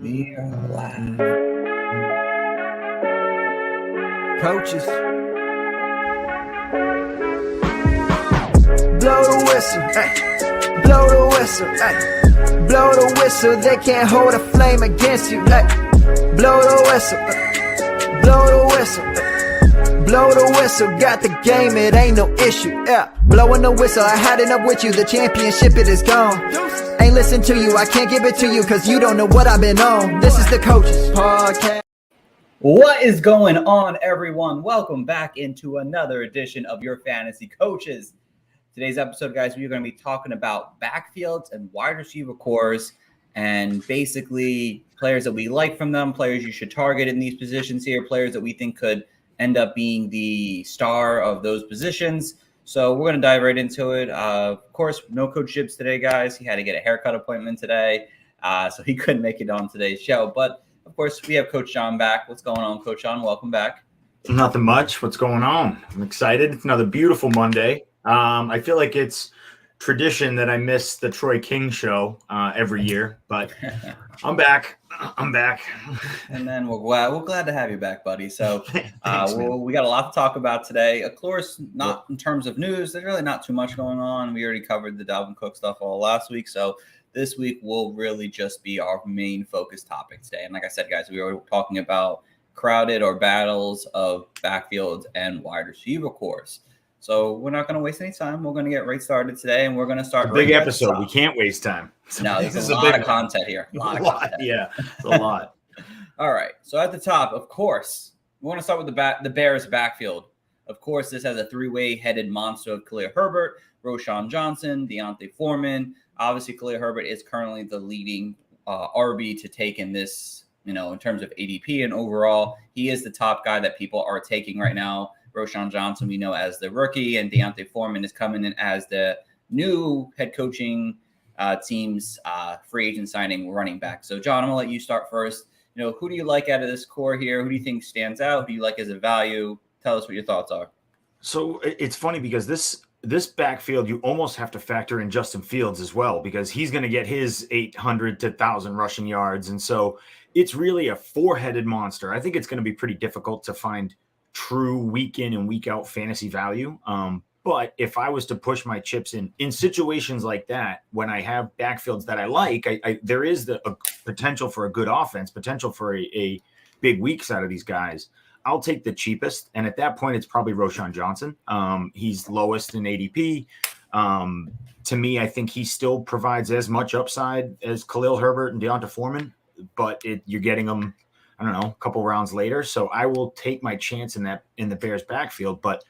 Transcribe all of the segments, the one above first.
We are live. Coaches. Blow the whistle, ay. Blow the whistle, ay. Blow the whistle, they can't hold a flame against you, ay. Blow the whistle, blow the whistle, ay. Blow the whistle, got the game, it ain't no issue, yeah. Blowing the whistle, I had enough with you, the championship, it is gone. Ain't listen to you, I can't give it to you, cause you don't know what I've been on. This is the Coaches Podcast. What is going on, everyone? Welcome back into another edition of your Fantasy Coaches. Today's episode, guys, we're going to be talking about backfields and wide receiver cores and basically players that we like from them, players you should target in these positions here, players that we think could end up being the star of those positions. So we're going to dive right into it. Of course, no Coach Gibbs today, guys. He had to get a haircut appointment today, so he couldn't make it on today's show. But, of course, we have Coach John back. What's going on, Coach John? Welcome back. Nothing much. What's going on? I'm excited. It's another beautiful Monday. I feel like it's tradition that I miss the Troy King show every year, but I'm back. And then we're glad to have you back, buddy. So Thanks, we got a lot to talk about today. Of course, not in terms of news. There's really not too much going on. We already covered the Dalvin Cook stuff all last week. So this week will really just be our main focus topic today. And like I said, guys, we were talking about crowded or battles of backfields and wide receiver cores. So we're not going to waste any time. We're going to get right started today, and we're going to start. Big episode. We can't waste time. No, there's a lot of content here. A lot of content. Yeah, it's a lot. All right. So at the top, of course, we want to start with the Bears backfield. Of course, this has a three-way headed monster of Khalil Herbert, Roschon Johnson, Deontay Foreman. Obviously, Khalil Herbert is currently the leading RB to take in this, in terms of ADP and overall. He is the top guy that people are taking right now. Roschon Johnson, we know as the rookie, and Deontay Foreman is coming in as the new head coaching team's free agent signing running back. So, John, I'm going to let you start first. Who do you like out of this core here? Who do you think stands out? Who do you like as a value? Tell us what your thoughts are. So it's funny because this backfield, you almost have to factor in Justin Fields as well, because he's going to get his 800 to 1,000 rushing yards. And so it's really a four-headed monster. I think it's going to be pretty difficult to find true week in and week out fantasy value. But if I was to push my chips in situations like that, when I have backfields that I like, there is a potential for a good offense, potential for a big weeks out of these guys. I'll take the cheapest. And at that point, it's probably Roschon Johnson. He's lowest in ADP. To me, I think he still provides as much upside as Khalil Herbert and Deontay Foreman, but you're getting them, I don't know, a couple rounds later. So I will take my chance in the Bears backfield, but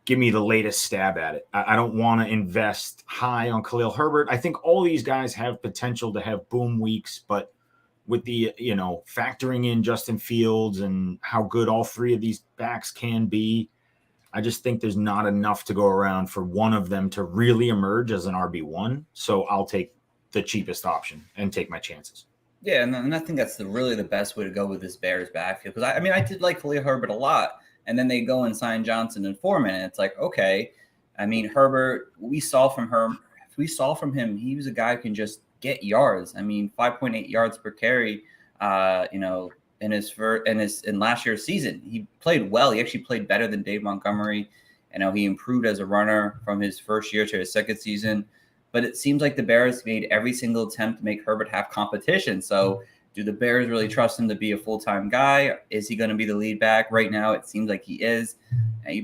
give me the latest stab at it. I don't want to invest high on Khalil Herbert. I think all these guys have potential to have boom weeks, but with the, factoring in Justin Fields and how good all three of these backs can be, I just think there's not enough to go around for one of them to really emerge as an RB1. So I'll take the cheapest option and take my chances. Yeah, and I think that's really the best way to go with this Bears backfield. Because, I did like Khalil Herbert a lot. And then they go and sign Johnson and Foreman. And it's like, okay, Herbert, we saw from him, he was a guy who can just get yards. 5.8 yards per carry, in last year's season. He played well. He actually played better than Dave Montgomery. He improved as a runner from his first year to his second season. But it seems like the Bears made every single attempt to make Herbert have competition. So do the Bears really trust him to be a full-time guy? Is he going to be the lead back? Right now, it seems like he is.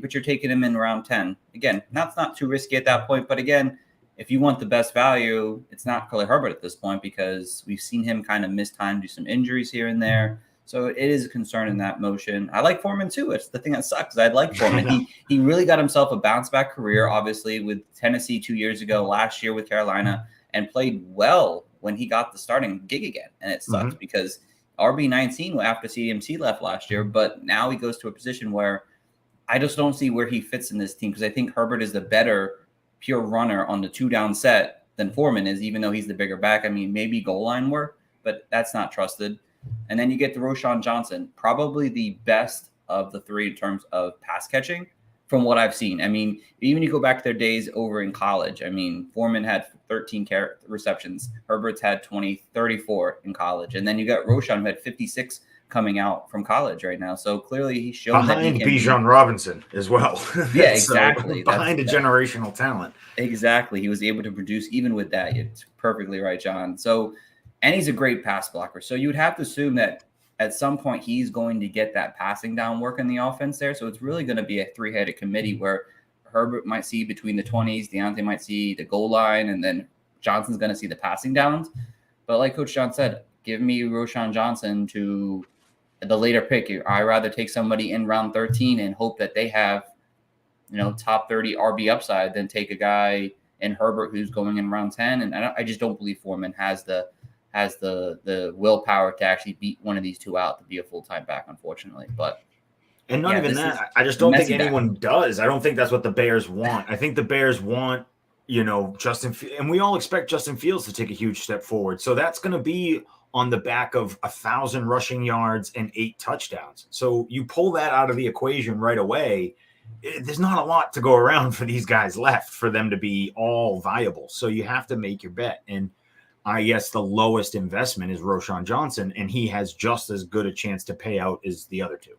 But you're taking him in round 10. Again, that's not too risky at that point. But again, if you want the best value, it's not Khalil Herbert at this point, because we've seen him kind of miss time, do some injuries here and there. So it is a concern in that motion. I like Foreman too. It's the thing that sucks. I like Foreman. He really got himself a bounce-back career, obviously, with Tennessee 2 years ago, last year with Carolina, and played well when he got the starting gig again. And it sucks because RB19 after CMC left last year, but now he goes to a position where I just don't see where he fits in this team, because I think Herbert is the better pure runner on the two-down set than Foreman is, even though he's the bigger back. Maybe goal line work, but that's not trusted. And then you get the Roschon Johnson, probably the best of the three in terms of pass catching. from what I've seen. I mean, even you go back to their days over in college. I mean, Foreman had 13 receptions. Herbert's had 34 in college. And then you got Roschon, who had 56 coming out from college right now. So clearly he's shown that he behind can Bijan Robinson as well. Yeah, exactly. Behind a generational talent. Exactly. He was able to produce even with that. It's perfectly right, John. So, and he's a great pass blocker. So you would have to assume that at some point he's going to get that passing down work in the offense there. So it's really going to be a three-headed committee where Herbert might see between the 20s, Deontay might see the goal line, and then Johnson's going to see the passing downs. But like Coach John said, give me Roschon Johnson to the later pick. I'd rather take somebody in round 13 and hope that they have, top 30 RB upside than take a guy in Herbert who's going in round 10. And I just don't believe Foreman has the willpower to actually beat one of these two out to be a full-time back, unfortunately. And not even that. I just don't think anyone does. I don't think that's what the Bears want. I think the Bears want, Justin, and we all expect Justin Fields to take a huge step forward. So that's going to be on the back of 1,000 rushing yards and 8 touchdowns. So you pull that out of the equation right away. There's not a lot to go around for these guys left for them to be all viable. So you have to make your bet. And I guess the lowest investment is Roschon Johnson, and he has just as good a chance to pay out as the other two.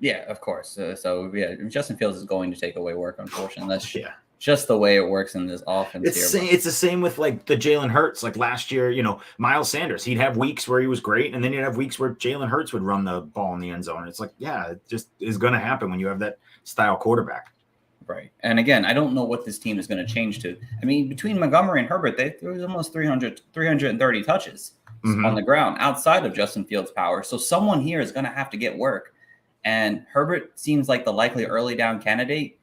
Yeah, of course. Justin Fields is going to take away work, unfortunately. That's just the way it works in this offense. It's the same with like the Jalen Hurts. Like last year, Miles Sanders, he'd have weeks where he was great, and then he'd have weeks where Jalen Hurts would run the ball in the end zone. And it's like, yeah, it just is going to happen when you have that style quarterback. Right. And again, I don't know what this team is going to change to. I mean, between Montgomery and Herbert, there was almost 330 touches on the ground outside of Justin Fields' power. So someone here is going to have to get work. And Herbert seems like the likely early down candidate,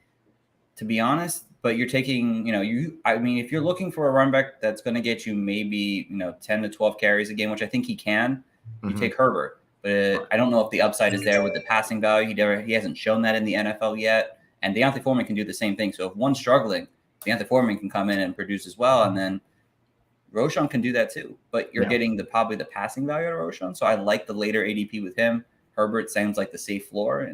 to be honest. But you're taking, if you're looking for a run back that's going to get you maybe, 10 to 12 carries a game, which I think he can, you take Herbert. But I don't know if the upside is there with the passing value. He hasn't shown that in the NFL yet. And Deontay Foreman can do the same thing. So if one's struggling, Deontay Foreman can come in and produce as well. And then Roschon can do that too. But you're getting probably the passing value out of Roschon. So I like the later ADP with him. Herbert sounds like the safe floor.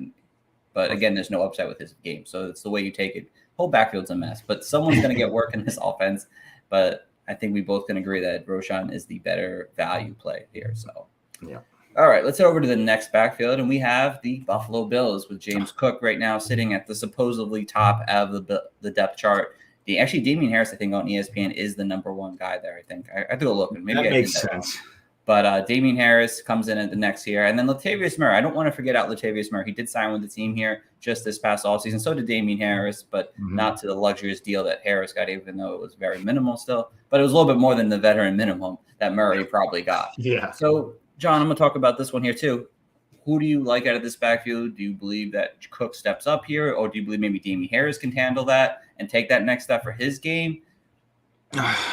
But again, there's no upside with his game. So it's the way you take it. Whole backfield's a mess. But someone's going to get work in this offense. But I think we both can agree that Roschon is the better value play here. So yeah. All right, let's head over to the next backfield, and we have the Buffalo Bills with James Cook right now sitting at the supposedly top of the depth chart. Actually, Damian Harris, I think, on ESPN is the number one guy there, I think. I have to go look. And maybe that makes sense. But Damian Harris comes in at the next year. And then Latavius Murray. I don't want to forget out Latavius Murray. He did sign with the team here just this past offseason. So did Damian Harris, but not to the luxurious deal that Harris got, even though it was very minimal still. But it was a little bit more than the veteran minimum that Murray probably got. Yeah. So, John, I'm going to talk about this one here too. Who do you like out of this backfield? Do you believe that Cook steps up here, or do you believe maybe Damian Harris can handle that and take that next step for his game?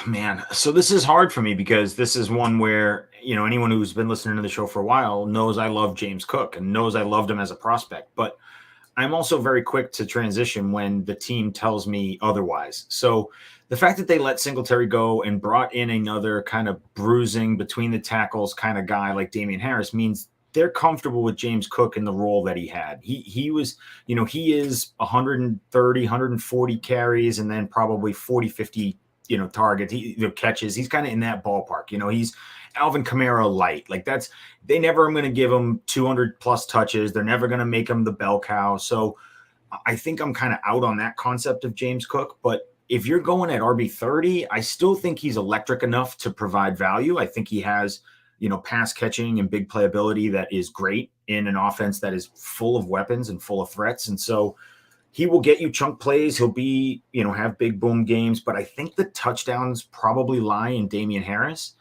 Man, so this is hard for me because this is one where, anyone who's been listening to the show for a while knows I love James Cook and knows I loved him as a prospect. But I'm also very quick to transition when the team tells me otherwise. So the fact that they let Singletary go and brought in another kind of bruising between the tackles kind of guy like Damian Harris means they're comfortable with James Cook in the role that he had. He was, he is 130, 140 carries and then probably 40, 50, targets, catches. He's kind of in that ballpark. He's Alvin Kamara light. Like they never are going to give him 200 plus touches. They're never going to make him the bell cow. So I think I'm kind of out on that concept of James Cook, but if you're going at RB30, I still think he's electric enough to provide value. I think he has, pass catching and big playability that is great in an offense that is full of weapons and full of threats. And so he will get you chunk plays. He'll be, have big boom games, but I think the touchdowns probably lie in Damian Harris.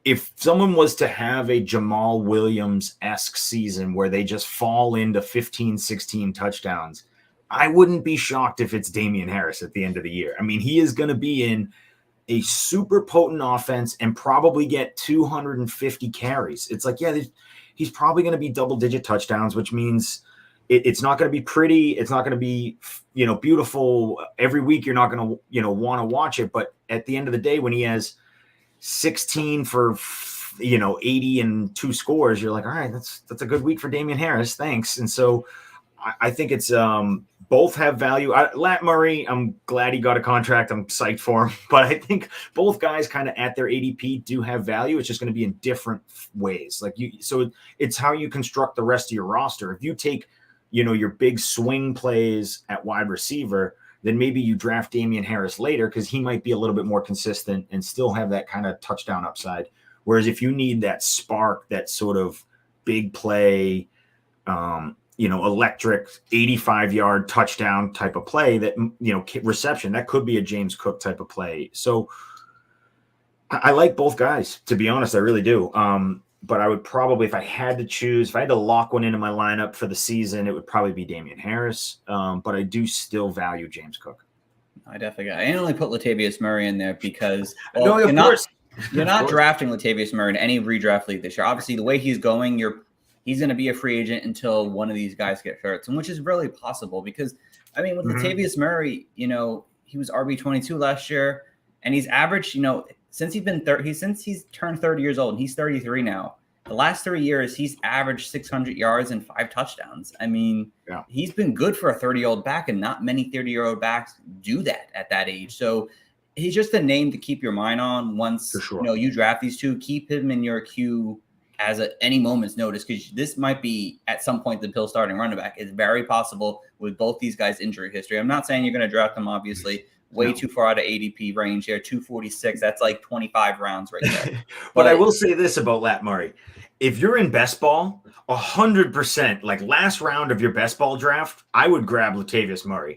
If someone was to have a Jamal Williams-esque season where they just fall into 15, 16 touchdowns, I wouldn't be shocked if it's Damian Harris at the end of the year. I mean, he is going to be in a super potent offense and probably get 250 carries. It's like, he's probably going to be double-digit touchdowns, which means it's not going to be pretty. It's not going to be, beautiful every week. You're not going to, want to watch it. But at the end of the day, when he has 16 for, 80 and 2 scores, you're like, all right, that's a good week for Damian Harris. Thanks. And so I think it's Both have value. Lat Murray, I'm glad he got a contract. I'm psyched for him. But I think both guys kind of at their ADP do have value. It's just going to be in different ways. So it's how you construct the rest of your roster. If you take, your big swing plays at wide receiver, then maybe you draft Damian Harris later because he might be a little bit more consistent and still have that kind of touchdown upside. Whereas if you need that spark, that sort of big play, electric 85-yard touchdown type of play, that, reception, that could be a James Cook type of play. So I like both guys, to be honest. I really do. But I would probably, if I had to lock one into my lineup for the season, it would probably be Damian Harris. But I do still value James Cook. I definitely got. I only put Latavius Murray in there because You're not drafting Latavius Murray in any redraft league this year. Obviously, the way he's going, he's going to be a free agent until one of these guys get hurt, and which is really possible because, with Latavius Murray, he was RB22 last year, and he's averaged, since he's turned 30 years old, and he's 33 now. The last 3 years, he's averaged 600 yards and 5 touchdowns. He's been good for a 30-year-old back, and not many 30-year-old backs do that at that age. So he's just a name to keep your mind on once you draft these two. Keep him in your queue as any moment's notice, because this might be at some point the Bills starting running back. It's very possible with both these guys' injury history. I'm not saying you're going to draft them, obviously. Too far out of ADP range here, 246. That's like 25 rounds right there. But I will say this about Lat Murray. If you're in best ball, 100%, like last round of your best ball draft, I would grab Latavius Murray.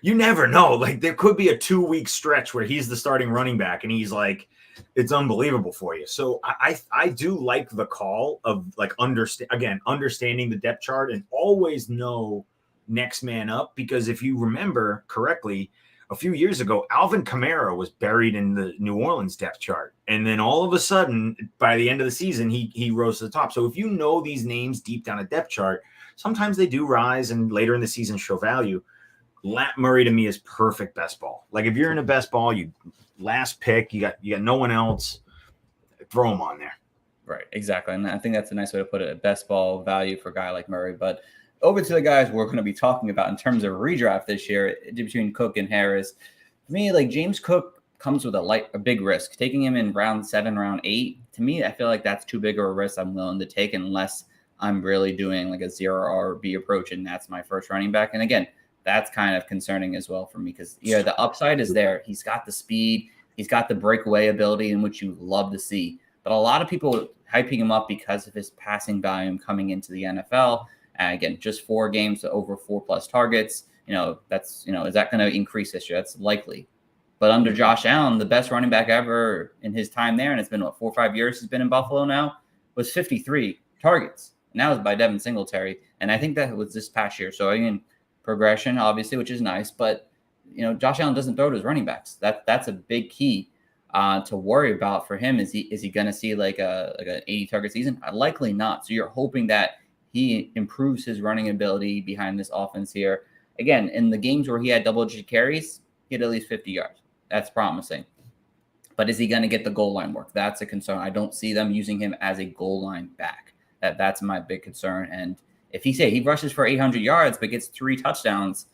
You never know. Like there could be a 2-week stretch where he's the starting running back and he's like, it's unbelievable for you. So I do like the call of like understanding the depth chart and always know next man up, because if you remember correctly, a few years ago, Alvin Kamara was buried in the New Orleans depth chart. And then all of a sudden, by the end of the season, he rose to the top. So if you know these names deep down a depth chart, sometimes they do rise and later in the season show value. Lat Murray to me is perfect best ball. Like if you're in a best ball, you last pick, you got no one else, throw him on there. Right, exactly. And I think that's a nice way to put it, a best ball value for a guy like Murray. But over to the guys we're going to be talking about in terms of redraft this year between Cook and Harris. For me, like James Cook comes with a big risk. Taking him in round 7, round 8, to me, I feel like that's too big of a risk I'm willing to take unless I'm really doing like a 0 RB approach and that's my first running back. And again, that's kind of concerning as well for me because the upside is there. He's got the speed. He's got the breakaway ability in which you love to see. But a lot of people hyping him up because of his passing volume coming into the NFL. Again, just 4 games to over 4+ targets. That's, is that going to increase this year? That's likely. But under Josh Allen, the best running back ever in his time there, and it's been 4 or 5 years he's been in Buffalo now, was 53 targets. And that was by Devin Singletary. And I think that was this past year. So again, progression, obviously, which is nice. But, Josh Allen doesn't throw to his running backs. That's a big key to worry about for him. Is he going to see like an 80 target season? Likely not. So you're hoping that he improves his running ability behind this offense here. Again, in the games where he had double-digit carries, he had at least 50 yards. That's promising. But is he going to get the goal line work? That's a concern. I don't see them using him as a goal line back. That's my big concern. And if he rushes for 800 yards but gets 3 touchdowns,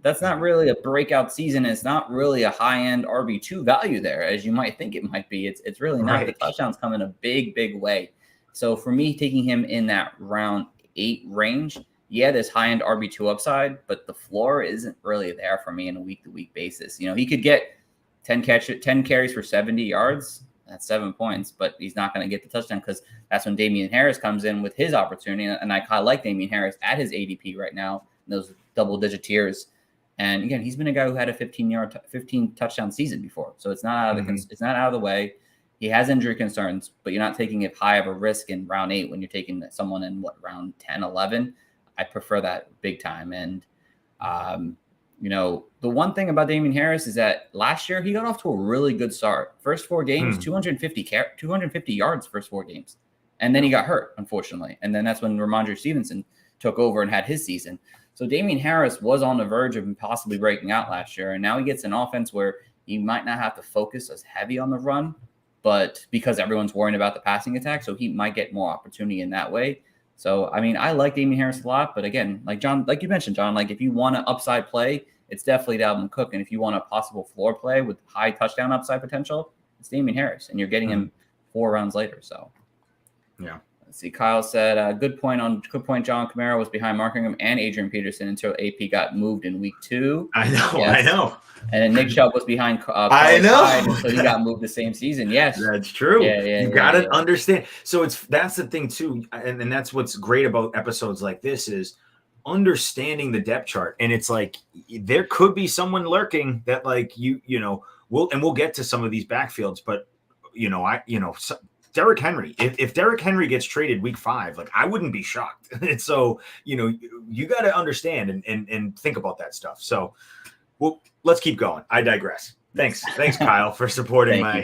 that's not really a breakout season. It's not really a high-end RB2 value there, as you might think it might be. It's really not. Right. The touchdowns come in a big, big way. So for me, taking him in that round 8 range, there's high-end RB2 upside, but the floor isn't really there for me on a week-to-week basis. He could get 10 carries for 70 yards. That's 7 points, but he's not going to get the touchdown because that's when Damian Harris comes in with his opportunity. And I kind of like Damian Harris at his ADP right now, those double-digit tiers. And again, he's been a guy who had a 15 touchdown season before, so it's not out of it's not out of the way. He has injury concerns, but you're not taking it high of a risk in round 8 when you're taking someone in round 10, 11. I prefer that big time. And, the one thing about Damian Harris is that last year he got off to a really good start. First 4 games, 250 yards first 4 games. And then he got hurt, unfortunately. And then that's when Ramondre Stevenson took over and had his season. So Damian Harris was on the verge of possibly breaking out last year. And now he gets an offense where he might not have to focus as heavy on the run, but because everyone's worrying about the passing attack, so he might get more opportunity in that way. So, I mean, I like Damian Harris a lot, but again, like John, like you mentioned, John, like if you want an upside play, it's definitely Dalvin Cook. And if you want a possible floor play with high touchdown upside potential, it's Damian Harris, and you're getting him 4 rounds later. So, yeah. Let's see. Kyle said, good point, John. Kamara was behind Mark Ingram and Adrian Peterson until AP got moved in week 2. I know. Yes. I know. And then Nick Chubb was behind I know. so he got moved the same season. Yes. That's true. You got to understand. So that's the thing too. And that's what's great about episodes like this is understanding the depth chart. And it's like, there could be someone lurking that like, we'll get to some of these backfields, but Derrick Henry, if Derrick Henry gets traded week 5, like I wouldn't be shocked. And so, you got to understand and think about that stuff. So, well, let's keep going. I digress. Thanks, Kyle, for supporting my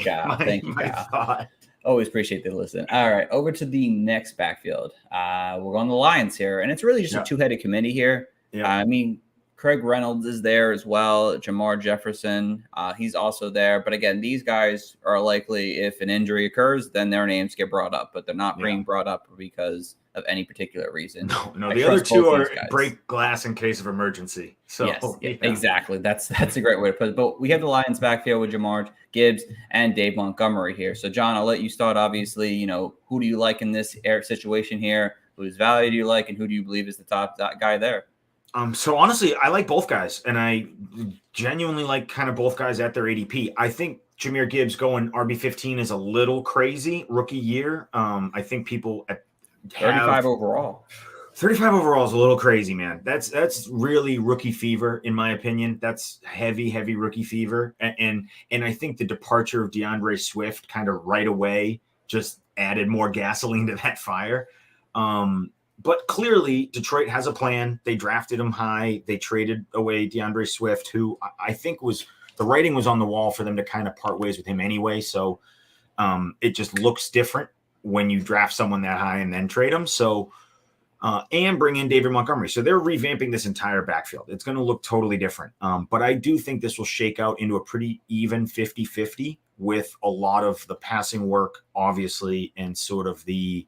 thought. Always appreciate the listen. All right, over to the next backfield. We're going to the Lions here, and it's really just a two-headed committee here. Yeah. I mean, Craig Reynolds is there as well. Jamar Jefferson, he's also there. But again, these guys are likely, if an injury occurs, then their names get brought up. But they're not being brought up because of any particular reason. No, the other two are break glass in case of emergency. So yes, exactly. That's a great way to put it. But we have the Lions backfield with Jamar Gibbs and Dave Montgomery here. So John, I'll let you start. Obviously, who do you like in this situation here? Whose value do you like, and who do you believe is the top guy there? So honestly, I like both guys, and I genuinely like kind of both guys at their ADP. I think Jahmyr Gibbs going RB15 is a little crazy rookie year. I think people at 35 overall. 35 overall is a little crazy, man. That's really rookie fever, in my opinion. That's heavy rookie fever, and I think the departure of DeAndre Swift kind of right away just added more gasoline to that fire. But clearly, Detroit has a plan. They drafted him high. They traded away DeAndre Swift, who I think the writing was on the wall for them to kind of part ways with him anyway. So it just looks different when you draft someone that high and then trade them. So and bring in David Montgomery. So they're revamping this entire backfield. It's going to look totally different. But I do think this will shake out into a pretty even 50-50 with a lot of the passing work, obviously, and sort of the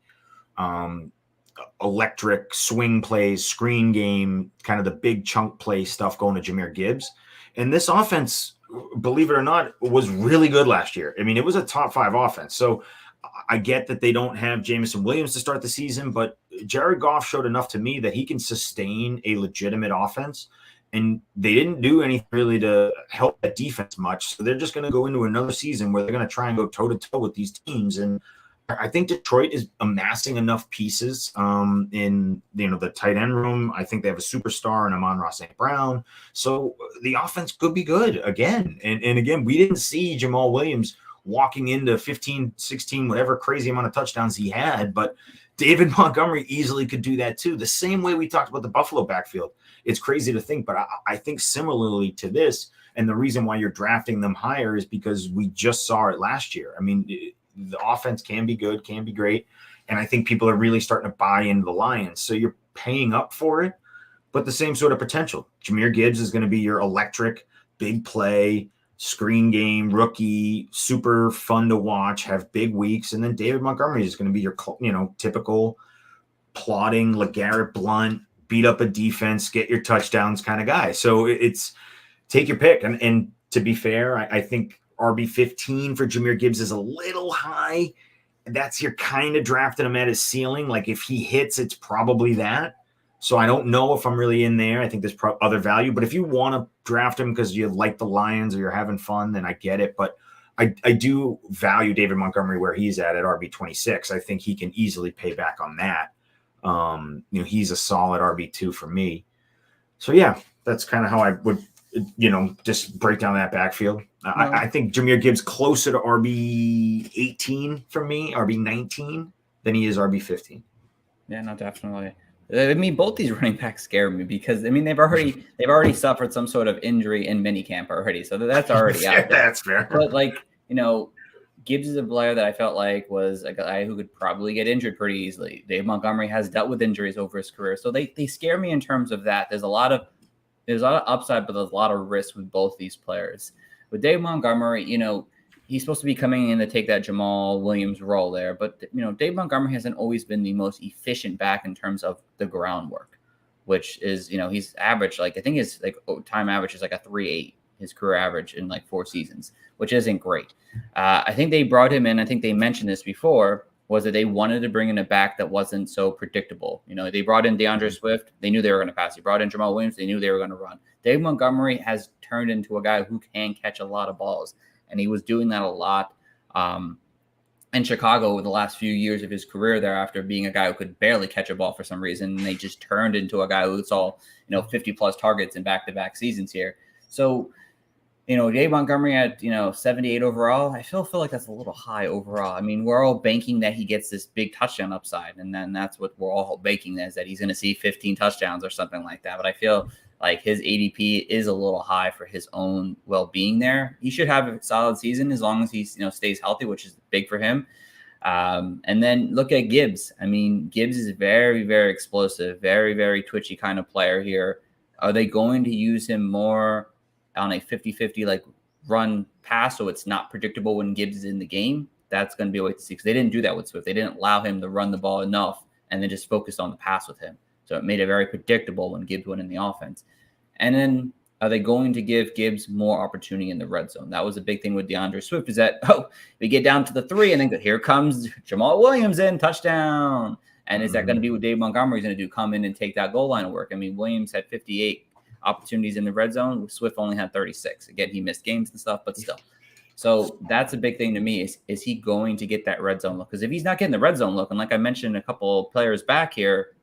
electric swing plays, screen game, kind of the big chunk play stuff going to Jahmyr Gibbs. And this offense, believe it or not, was really good last year. I mean, it was a top 5 offense. So I get that they don't have Jameson Williams to start the season, but Jared Goff showed enough to me that he can sustain a legitimate offense. And they didn't do anything really to help that defense much. So they're just going to go into another season where they're going to try and go toe-to-toe with these teams. And I think Detroit is amassing enough pieces in the tight end room. I think they have a superstar in Amon-Ra St. Brown. So the offense could be good again. And again, we didn't see Jamal Williams walking into 15, 16, whatever crazy amount of touchdowns he had. But David Montgomery easily could do that too. The same way we talked about the Buffalo backfield. It's crazy to think, but I think similarly to this, and the reason why you're drafting them higher is because we just saw it last year. I mean, the offense can be good, can be great. And I think people are really starting to buy into the Lions. So you're paying up for it, but the same sort of potential. Jahmyr Gibbs is going to be your electric, big play, screen game, rookie, super fun to watch, have big weeks. And then David Montgomery is going to be your, typical plodding LeGarrette Blount, beat up a defense, get your touchdowns kind of guy. So it's take your pick. And to be fair, I think RB15 for Jahmyr Gibbs is a little high. You're kind of drafting him at his ceiling. Like if he hits, it's probably that. So I don't know if I'm really in there. I think there's other value. But if you want to draft him because you like the Lions or you're having fun, then I get it. But I do value David Montgomery where he's at RB26. I think he can easily pay back on that. He's a solid RB2 for me. So yeah, that's kind of how I would just break down that backfield. I think Jahmyr Gibbs closer to RB18 for me, RB19, than he is RB15. Yeah, no, definitely. I mean, both these running backs scare me because they've already suffered some sort of injury in minicamp already, so that's already out there. That's fair. But Gibbs is a player that I felt like was a guy who could probably get injured pretty easily. Dave Montgomery has dealt with injuries over his career, so they scare me in terms of that. There's a lot of upside, but there's a lot of risk with both these players. With Dave Montgomery, he's supposed to be coming in to take that Jamal Williams role there. But, Dave Montgomery hasn't always been the most efficient back in terms of the groundwork, which is, he's averaged, I think his time average is a 3.8, his career average in 4 seasons, which isn't great. I think they brought him in. I think they mentioned this before, was that they wanted to bring in a back that wasn't so predictable. They brought in DeAndre Swift. They knew they were going to pass. They brought in Jamal Williams. They knew they were going to run. Dave Montgomery has turned into a guy who can catch a lot of balls, and he was doing that a lot in Chicago over the last few years of his career there, after being a guy who could barely catch a ball for some reason. And they just turned into a guy who saw, 50-plus targets in back-to-back seasons here. So, Dave Montgomery at, 78 overall, I feel like that's a little high overall. I mean, we're all banking that he gets this big touchdown upside, and then that's what we're all banking, is that he's going to see 15 touchdowns or something like that. But I feel like his ADP is a little high for his own well-being there. He should have a solid season as long as he, stays healthy, which is big for him. And then look at Gibbs. I mean, Gibbs is very, very explosive, very, very twitchy kind of player here. Are they going to use him more on a 50-50 run pass, so it's not predictable when Gibbs is in the game? That's going to be a wait to see, because they didn't do that with Swift. They didn't allow him to run the ball enough and then just focused on the pass with him. So it made it very predictable when Gibbs went in the offense. And then are they going to give Gibbs more opportunity in the red zone? That was a big thing with DeAndre Swift, is that, we get down to the 3 and then here comes Jamal Williams in, touchdown. And is that going to be what Dave Montgomery's going to do, come in and take that goal line work? I mean, Williams had 58 opportunities in the red zone. Swift only had 36. Again, he missed games and stuff, but still. So that's a big thing to me, is he going to get that red zone look? Because if he's not getting the red zone look, and like I mentioned a couple of players back here,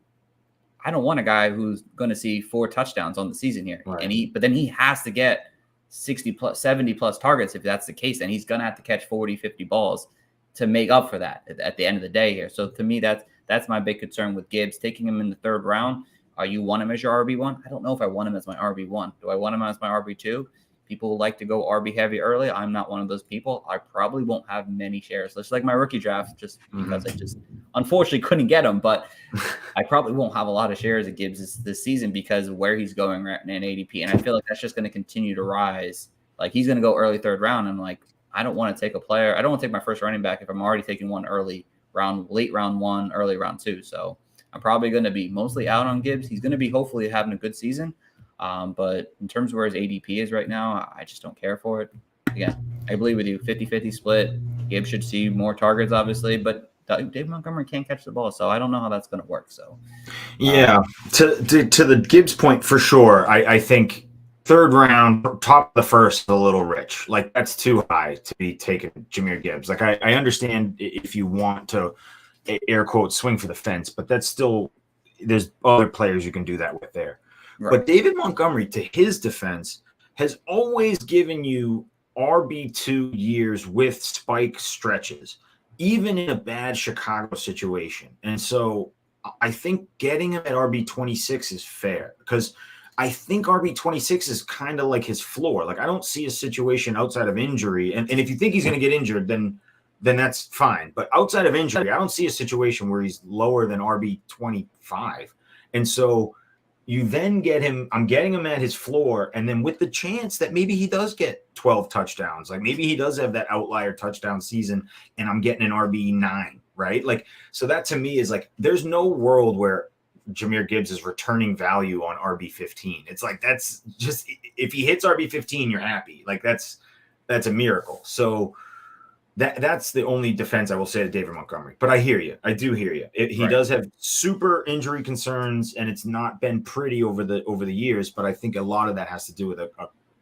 I don't want a guy who's going to see 4 touchdowns on the season here. Right. But then he has to get 60 plus, 70 plus targets. If that's the case, then he's going to have to catch 40, 50 balls to make up for that at the end of the day here. So to me, that's my big concern with Gibbs. Taking him in the 3rd round, you want him as your RB1? I don't know if I want him as my RB1. Do I want him as my RB2? People like to go RB heavy early. I'm not one of those people. I probably won't have many shares. Just like my rookie draft, just because I just unfortunately couldn't get him. But I probably won't have a lot of shares of Gibbs this season because of where he's going right in ADP. And I feel like that's just going to continue to rise. Like, he's going to go early 3rd round. I'm like, I don't want to take a player. I don't want to take my first running back if I'm already taking one late round 1, early round 2. So I'm probably going to be mostly out on Gibbs. He's going to be hopefully having a good season. But in terms of where his ADP is right now, I just don't care for it. Again, I believe with you, 50-50 split. Gibbs should see more targets, obviously, but Dave Montgomery can't catch the ball, so I don't know how that's going to work. So, yeah, to the Gibbs point, for sure, I think 3rd round, top of the 1st, a little rich. Like, that's too high to be taking Jahmyr Gibbs. Like, I understand if you want to, air quote, swing for the fence, but that's still, there's other players you can do that with there. Right. But David Montgomery, to his defense, has always given you RB2 years with spike stretches, even in a bad Chicago situation. And so I think getting him at RB26 is fair, because I think RB26 is kind of like his floor. Like, I don't see a situation outside of injury. And if you think he's going to get injured, then that's fine. But outside of injury, I don't see a situation where he's lower than RB25. And so you then get him, I'm getting him at his floor, and then with the chance that maybe he does get 12 touchdowns, like maybe he does have that outlier touchdown season, and I'm getting an RB9, right? Like, so that to me is like, there's no world where Jahmyr Gibbs is returning value on RB15. It's like, that's just, if he hits RB15, you're happy. Like, that's a miracle. So that's the only defense I will say to David Montgomery. But I hear you. I do hear you. He does have super injury concerns, and it's not been pretty over the years. But I think a lot of that has to do with a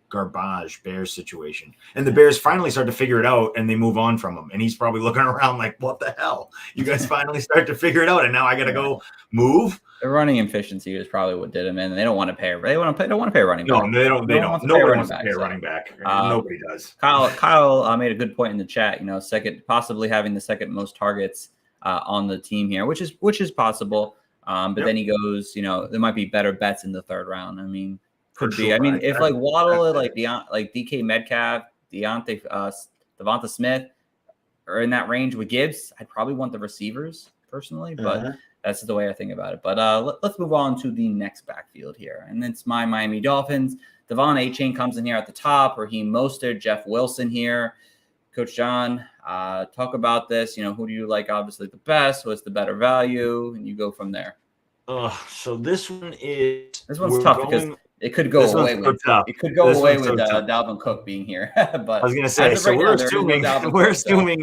garbage Bears situation. And the Bears finally start to figure it out, and they move on from him. And he's probably looking around like, what the hell? You guys finally start to figure it out, and now I got to go move. The running efficiency is probably what did him in. They don't want to pay. Don't want to pay a running back. No, they don't. Nobody wants to pay a running back. Nobody does. Kyle made a good point in the chat. Possibly having the second most targets on the team here, which is possible. But then he goes, there might be better bets in the 3rd round. I mean, could be. I mean, if like Waddle, like DK Metcalf, Devonta Smith are in that range with Gibbs, I'd probably want the receivers personally, but that's the way I think about it. But let's move on to the next backfield here. And it's my Miami Dolphins. Devon Achane comes in here at the top, Raheem Mostert, Jeff Wilson here. Coach John, talk about this. Who do you like? Obviously, the best. What's the better value? And you go from there. So this one is This one's tough because it could go away with Dalvin Cook being here. But I was gonna say, so we're assuming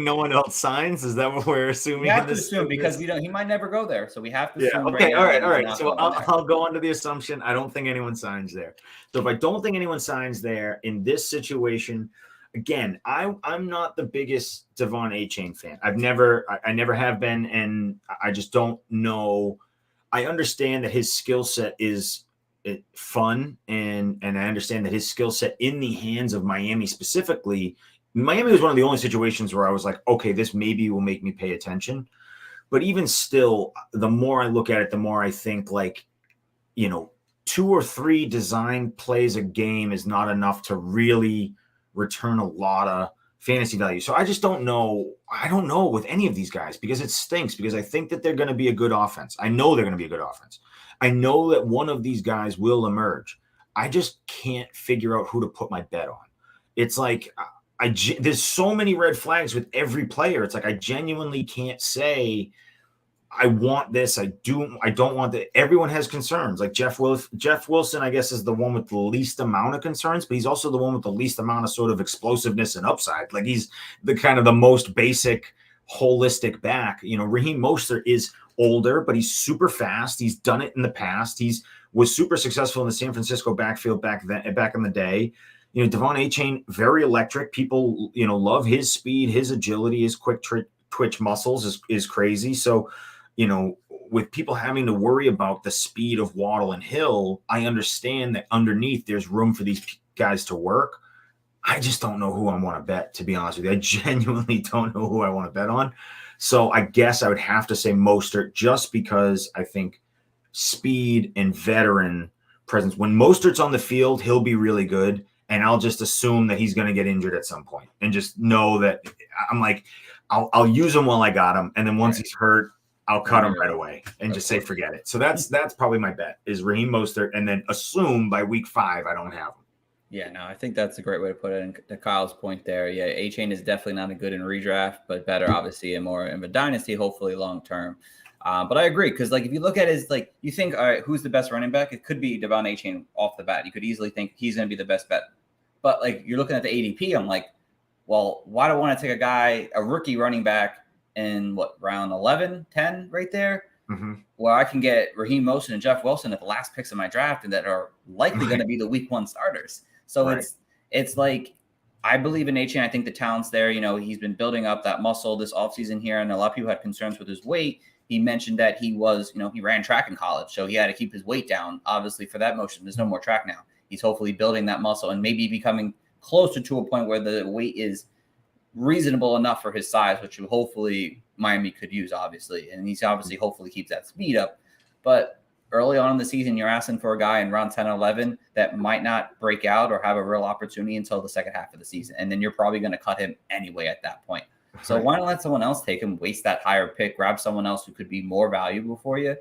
no one else signs. Is that what we're assuming? We have to assume because he might never go there, so we have to assume. Okay, all right. So I'll go under the assumption I don't think anyone signs there. So if I don't think anyone signs there in this situation, again, I'm not the biggest Devon Achane fan. I never have been, and I just don't know. I understand that his skill set is fun, and I understand that his skill set in the hands of Miami specifically. Miami was one of the only situations where I was like, okay, this maybe will make me pay attention. But even still, the more I look at it, the more I think 2 or 3 design plays a game is not enough to really return a lot of fantasy value. So I just don't know. I don't know with any of these guys because it stinks, because I think that they're going to be a good offense. I know they're going to be a good offense. I know that one of these guys will emerge. I just can't figure out who to put my bet on. It's like there's so many red flags with every player. It's like I genuinely can't say I want this. I don't want that. Everyone has concerns. Like Jeff Wilson, I guess, is the one with the least amount of concerns, but he's also the one with the least amount of sort of explosiveness and upside. Like he's the kind of the most basic, holistic back. Raheem Mostert is older, but he's super fast. He's done it in the past. Was super successful in the San Francisco backfield back in the day. Devon Achane, very electric. People, love his speed, his agility, his quick twitch muscles is crazy. So, with people having to worry about the speed of Waddle and Hill, I understand that underneath there's room for these guys to work. I just don't know who I want to bet, to be honest with you. I genuinely don't know who I want to bet on. So I guess I would have to say Mostert, just because I think speed and veteran presence. When Mostert's on the field, he'll be really good. And I'll just assume that he's going to get injured at some point and just know that I'm like, I'll use him while I got him. And then once he's hurt, I'll cut him right away and just say, forget it. So that's probably my bet is Raheem Mostert, and then assume by week 5, I don't have him. Yeah, no, I think that's a great way to put it. And to Kyle's point there, yeah, Achane is definitely not a good in redraft, but better obviously and more in a dynasty, hopefully long term. But I agree, because if you look at his, you think, all right, who's the best running back? It could be Devon Achane off the bat. You could easily think he's going to be the best bet. But you're looking at the ADP, I'm like, well, why do I want to take a rookie running back in round 11, 10 right there? Mm-hmm. Where I can get Raheem Mostert and Jeff Wilson at the last picks of my draft, and that are likely going to be the week 1 starters. So it's like, I believe in Achane. I think the talent's there. He's been building up that muscle this offseason here, and a lot of people had concerns with his weight. He mentioned that he was, he ran track in college, so he had to keep his weight down, obviously, for that motion. There's no more track now. He's hopefully building that muscle and maybe becoming closer to a point where the weight is reasonable enough for his size, which hopefully Miami could use, obviously. And he's obviously hopefully keeps that speed up. But early on in the season, you're asking for a guy in round 10 or 11 that might not break out or have a real opportunity until the second half of the season. And then you're probably going to cut him anyway at that point. So why not let someone else take him, waste that higher pick, grab someone else who could be more valuable for you,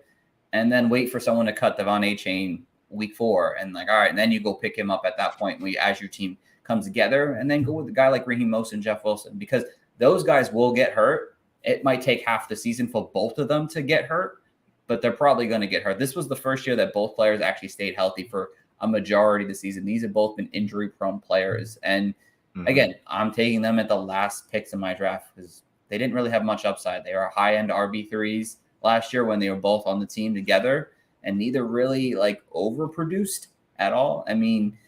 and then wait for someone to cut Devon Achane week 4. And all right, and then you go pick him up at that point as your team comes together, and then go with a guy like Raheem Mostert and Jeff Wilson, because those guys will get hurt. It might take half the season for both of them to get hurt, but they're probably going to get hurt. This was the first year that both players actually stayed healthy for a majority of the season. These have both been injury-prone players. And again, I'm taking them at the last picks in my draft because they didn't really have much upside. They were high-end RB3s last year when they were both on the team together, and neither really overproduced at all. I mean,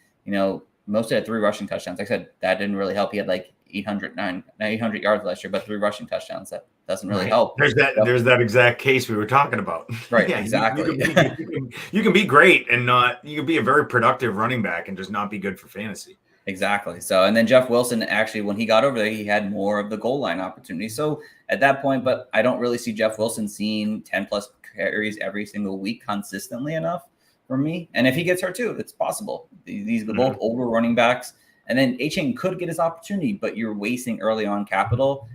Mostert had 3 rushing touchdowns. Like I said, that didn't really help. He had 800 yards last year, but 3 rushing touchdowns. That doesn't really help. There's that exact case we were talking about. Right, yeah, exactly. You can be great and you can be a very productive running back and just not be good for fantasy. Exactly. So, and then Jeff Wilson, actually, when he got over there, he had more of the goal line opportunity. So at that point, but I don't really see Jeff Wilson seeing 10+ carries every single week consistently enough for me. And if he gets hurt too, it's possible. These are both older running backs. And then Achane could get his opportunity, but you're wasting early on capital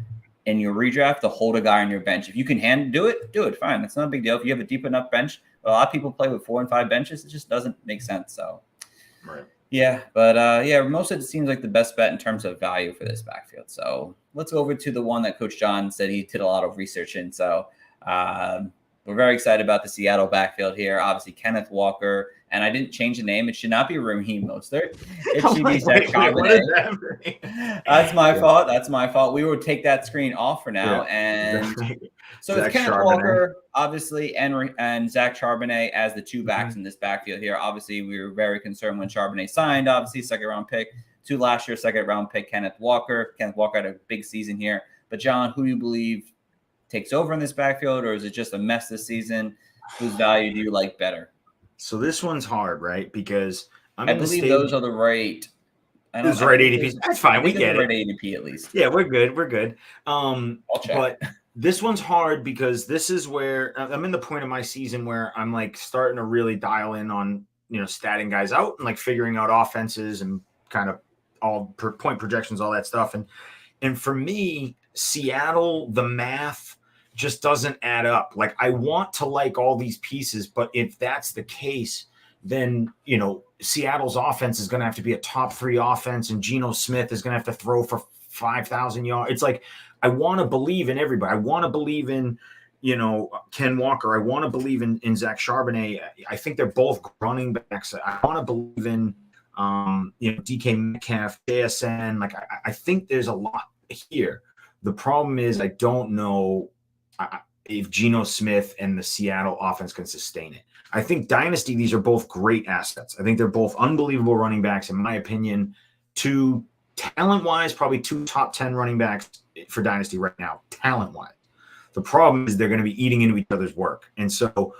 in your redraft to hold a guy on your bench. If you can do it, fine. It's not a big deal. If you have a deep enough bench, but a lot of people play with 4 and 5 benches. It just doesn't make sense. So, Yeah, but yeah, most of it seems like the best bet in terms of value for this backfield. So let's go over to the one that Coach John said he did a lot of research in. So we're very excited about the Seattle backfield here. Obviously, Kenneth Walker, and I didn't change the name. It should not be Raheem Mostert. It should be Zach Charbonnet. That's my fault. That's my fault. We will take that screen off for now. And so it's Kenneth Walker, obviously, and Zach Charbonnet as the two backs in this backfield here. Obviously, we were very concerned when Charbonnet signed, obviously, second-round pick. To last year, second-round pick, Kenneth Walker. Kenneth Walker had a big season here. But, John, who do you believe takes over in this backfield, or is it just a mess this season? Whose value do you like better? So this one's hard, right? Because I believe those are the right. Those right ADPs. That's fine. We get it. Right ADP at least. Yeah, we're good. We're good. I'll check. But this one's hard because this is where I'm in the point of my season where I'm like starting to really dial in on, statting guys out and like figuring out offenses and kind of all point projections, all that stuff. And for me, Seattle, the math just doesn't add up. Like I want to like all these pieces, but if that's the case, then, Seattle's offense is going to have to be a top 3 offense and Geno Smith is going to have to throw for 5,000 yards. It's like, I want to believe in everybody. I want to believe in, Ken Walker. I want to believe in Zach Charbonnet. I think they're both running backs. I want to believe in, DK Metcalf, JSN. Like, I think there's a lot here. The problem is I don't know if Geno Smith and the Seattle offense can sustain it. I think Dynasty, these are both great assets. I think they're both unbelievable running backs, in my opinion. Two talent-wise, probably 2 top 10 running backs for Dynasty right now, talent-wise. The problem is they're going to be eating into each other's work. And so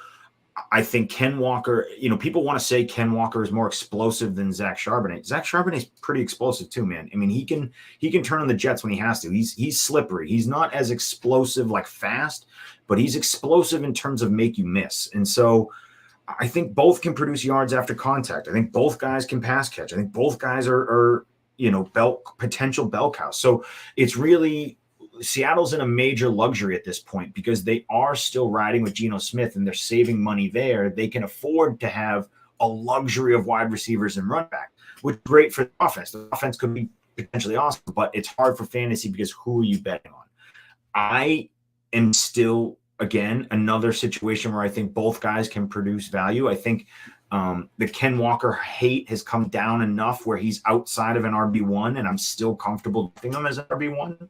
I think Ken Walker, people want to say Ken Walker is more explosive than Zach Charbonnet. Zach Charbonnet is pretty explosive too, man. I mean, he can turn on the jets when he has to. He's slippery. He's not as explosive, like fast, but he's explosive in terms of make you miss. And so I think both can produce yards after contact. I think both guys can pass catch. I think both guys are potential bell cows. So it's really Seattle's in a major luxury at this point because they are still riding with Geno Smith and they're saving money there. They can afford to have a luxury of wide receivers and run back, which is great for the offense. The offense could be potentially awesome, but it's hard for fantasy because who are you betting on? I am still, again, another situation where I think both guys can produce value. I think the Ken Walker hate has come down enough where he's outside of an RB1 and I'm still comfortable putting him as an RB1.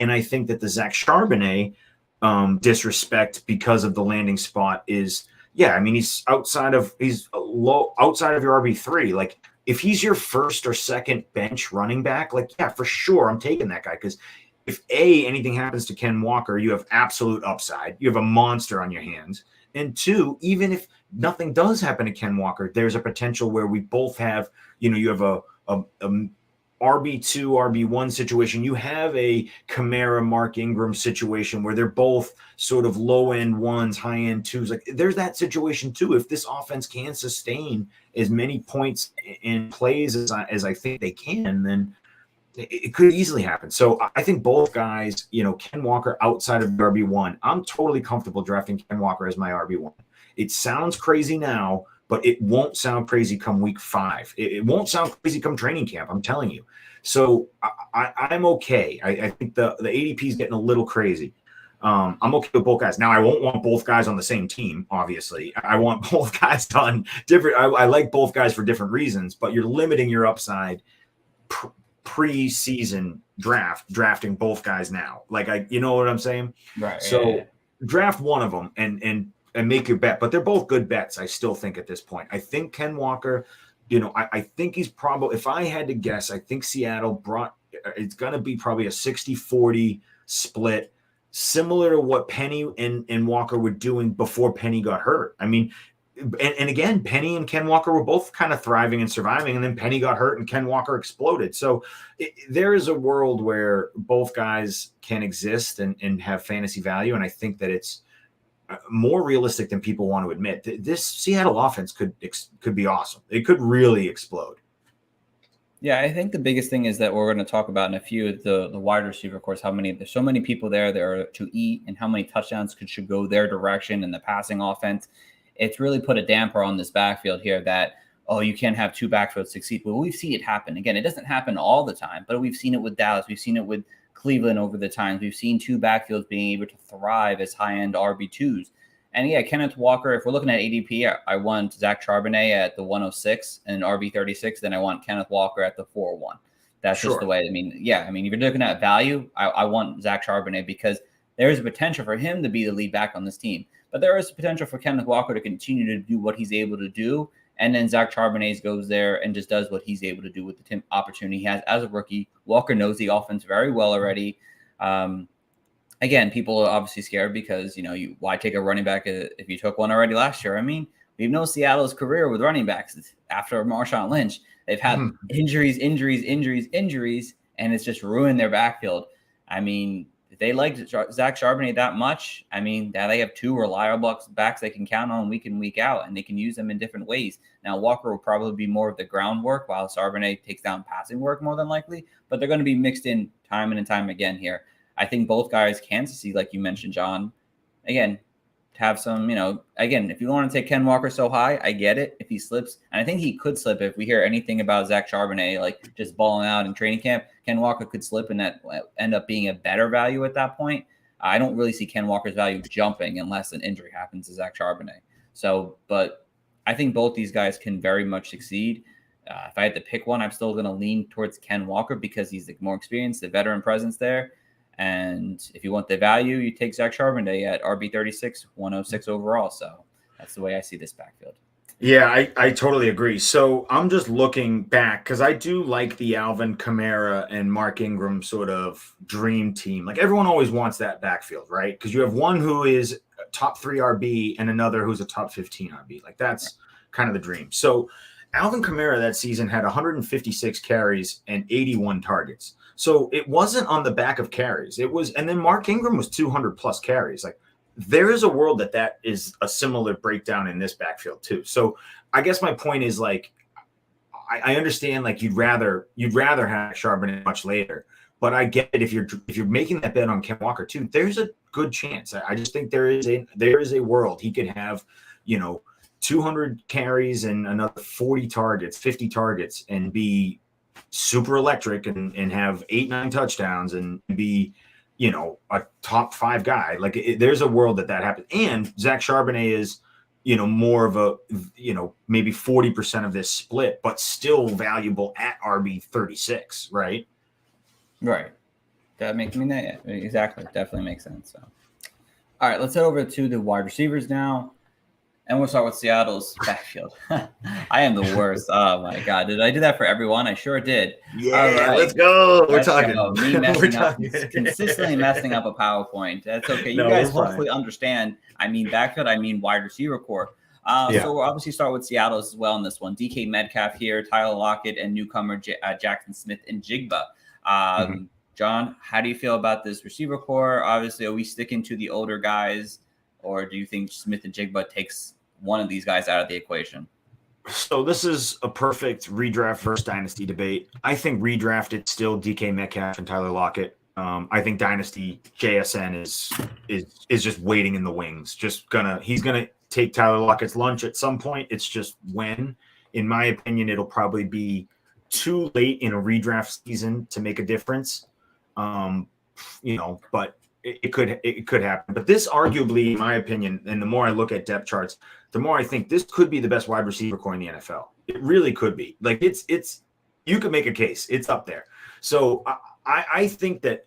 And I think that the Zach Charbonnet disrespect because of the landing spot is, he's outside of your RB3. Like if he's your first or second bench running back, like, yeah, for sure, I'm taking that guy. Because if anything happens to Ken Walker, you have absolute upside. You have a monster on your hands. And 2, even if nothing does happen to Ken Walker, there's a potential where we both have, you have a RB2, RB1 situation. You have a Kamara, Mark Ingram situation where they're both sort of low-end 1s, high-end 2s. Like there's that situation too. If this offense can sustain as many points in plays as I think they can, then it could easily happen. So I think both guys, Ken Walker outside of RB1, I'm totally comfortable drafting Ken Walker as my RB1. It sounds crazy now, but it won't sound crazy come week 5. It won't sound crazy come training camp, I'm telling you. So I'm okay. I think the ADP is getting a little crazy. I'm okay with both guys. Now, I won't want both guys on the same team, obviously. I want both guys done different. I like both guys for different reasons, but you're limiting your upside pre-season drafting both guys now. Like, you know what I'm saying? Right. So draft one of them and make your bet. But they're both good bets, I still think, at this point. I think Ken Walker, I think he's probably, if I had to guess, I think Seattle it's going to be probably a 60-40 split, similar to what Penny and Walker were doing before Penny got hurt. I mean, and again, Penny and Ken Walker were both kind of thriving and surviving, and then Penny got hurt and Ken Walker exploded. So there is a world where both guys can exist and have fantasy value, and I think that it's more realistic than people want to admit. This Seattle offense could be awesome. It could really explode. Yeah, I think the biggest thing is that we're going to talk about in a few of the wide receiver course, there's so many people there that are to eat and how many touchdowns should go their direction in the passing offense. It's really put a damper on this backfield here that oh, you can't have two backfields succeed. Well, we've seen it happen. Again, it doesn't happen all the time, but we've seen it with Dallas. We've seen it with Cleveland over the times. We've seen two backfields being able to thrive as high-end RB2s. And yeah, Kenneth Walker, if we're looking at ADP, I want Zach Charbonnet at the 106 and RB36. Then I want Kenneth Walker at the 401. That's just the way. I mean, if you're looking at value, I want Zach Charbonnet because there is a potential for him to be the lead back on this team. But there is potential for Kenneth Walker to continue to do what he's able to do. And then Zach Charbonnet goes there and just does what he's able to do with the opportunity he has as a rookie. Walker knows the offense very well already. Again, people are obviously scared because, why take a running back if you took one already last year? I mean, we've known Seattle's career with running backs after Marshawn Lynch. They've had injuries, and it's just ruined their backfield. I mean, if they liked Zach Charbonnet that much, I mean, now they have two reliable backs they can count on week in, week out, and they can use them in different ways. Now, Walker will probably be more of the groundwork while Charbonnet takes down passing work more than likely, but they're going to be mixed in time and time again here. I think both guys can succeed, like you mentioned, John. Again, to have some, again, if you want to take Ken Walker so high, I get it if he slips. And I think he could slip if we hear anything about Zach Charbonnet, like just balling out in training camp. Ken Walker could slip and that end up being a better value at that point. I don't really see Ken Walker's value jumping unless an injury happens to Zach Charbonnet. So, but I think both these guys can very much succeed. If I had to pick one, I'm still going to lean towards Ken Walker because he's the more experienced, the veteran presence there. And if you want the value, you take Zach Charbonnet at RB36, 106 overall. So that's the way I see this backfield. Yeah, I totally agree. So I'm just looking back because I do like the Alvin Kamara and Mark Ingram sort of dream team. Like everyone always wants that backfield, right? Because you have one who is a top 3 RB and another who's a top 15 RB. Like that's kind of the dream. So Alvin Kamara that season had 156 carries and 81 targets. So it wasn't on the back of carries. It was, and then Mark Ingram was 200 plus carries. Like there is a world that is a similar breakdown in this backfield too. So I guess my point is like, I understand like you'd rather have Charbonnet much later, but I get it if you're making that bet on Ken Walker too. There's a good chance. I just think there is a world he could have, 200 carries and another 40 targets, 50 targets, and be super electric and have 8-9 touchdowns and be, a top 5 guy. Like there's a world that happens. And Zach Charbonnet is, more of a, maybe 40% of this split, but still valuable at RB 36, right? Right. That makes exactly. Definitely makes sense. So, all right, let's head over to the wide receivers now. And we'll start with Seattle's backfield. I am the worst. Oh, my God. Did I do that for everyone? I sure did. Yeah, right. Let's go. We're talking. Consistently messing up a PowerPoint. That's okay. You guys hopefully understand. I mean backfield. I mean wide receiver core. So we'll obviously start with Seattle as well in this one. DK Metcalf here, Tyler Lockett, and newcomer Jackson Smith and Jigba. John, how do you feel about this receiver core? Obviously, are we sticking to the older guys? Or do you think Smith and Jigba takes one of these guys out of the equation? So this is a perfect redraft versus dynasty debate. I think redraft it's still DK Metcalf and Tyler Lockett. I think dynasty JSN is just waiting in the wings. He's gonna take Tyler Lockett's lunch at some point. It's just when. In my opinion, it'll probably be too late in a redraft season to make a difference. But it could happen. But this arguably, in my opinion, and the more I look at depth charts, the more I think this could be the best wide receiver core in the NFL. It really could be. Like it's you could make a case. It's up there. So I think that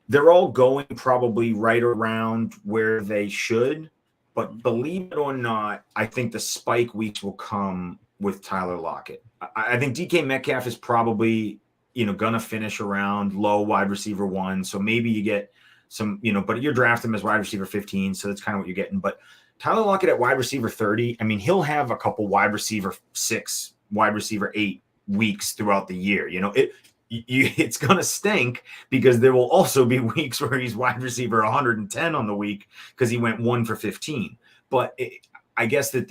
they're all going probably right around where they should. But believe it or not, I think the spike weeks will come with Tyler Lockett. I think DK Metcalf is probably, going to finish around low wide receiver 1. So maybe you get some, but you're drafting him as wide receiver 15. So that's kind of what you're getting. But Tyler Lockett at wide receiver 30, I mean, he'll have a couple wide receiver 6, wide receiver 8 weeks throughout the year. It's going to stink because there will also be weeks where he's wide receiver 110 on the week because he went 1 for 15. But I guess that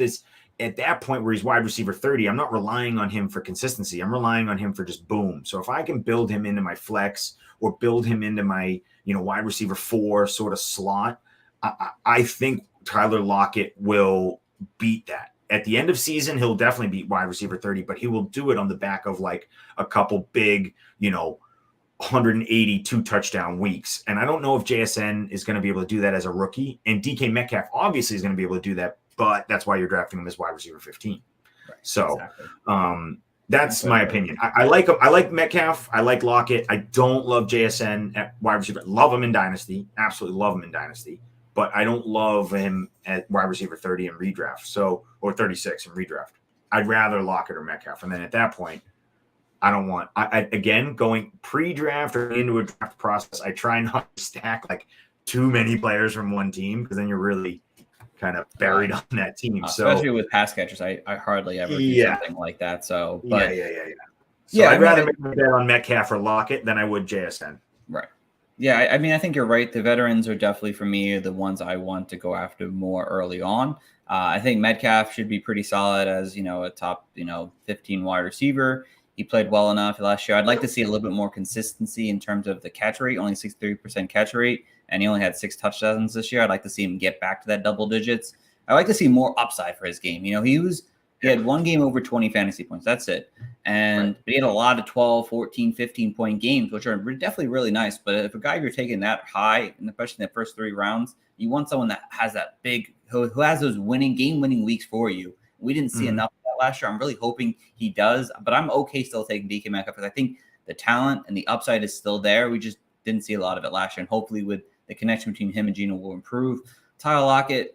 at that point where he's wide receiver 30, I'm not relying on him for consistency. I'm relying on him for just boom. So if I can build him into my flex or build him into my, wide receiver 4 sort of slot, I think Tyler Lockett will beat that. at the end of season, he'll definitely be wide receiver 30, but he will do it on the back of like a couple big, 182 touchdown weeks. And I don't know if JSN is going to be able to do that as a rookie. And DK Metcalf obviously is going to be able to do that, but that's why you're drafting him as wide receiver 15. Right, so exactly. That's my opinion. I like him. I like Metcalf. I like Lockett. I don't love JSN at wide receiver. Love him in Dynasty. Absolutely love him in Dynasty. But I don't love him at wide receiver 30 in redraft. Or 36 in redraft. I'd rather Lockett or Metcalf. And then at that point, I don't want, again, going pre-draft or into a draft process, I try not to stack like too many players from one team because then you're really kind of buried on that team. Especially with pass catchers, I hardly ever do something like that. So, but I'd rather make a bet on Metcalf or Lockett than I would JSN. Right. Yeah, I think you're right. The veterans are definitely, for me, the ones I want to go after more early on. I think Metcalf should be pretty solid as, a top, 15 wide receiver. He played well enough last year. I'd like to see a little bit more consistency in terms of the catch rate, only 63% catch rate, and he only had 6 touchdowns this year. I'd like to see him get back to that double digits. I'd like to see more upside for his game. He had one game over 20 fantasy points. That's it. And he had a lot of 12, 14, 15-point games, which are definitely really nice. But if a guy you're taking that high, and especially in the first 3 rounds, you want someone that has that big, who has those game-winning weeks for you. We didn't see enough of that last year. I'm really hoping he does. But I'm okay still taking DK Metcalf because I think the talent and the upside is still there. We just didn't see a lot of it last year. And hopefully with the connection between him and Geno will improve. Tyler Lockett,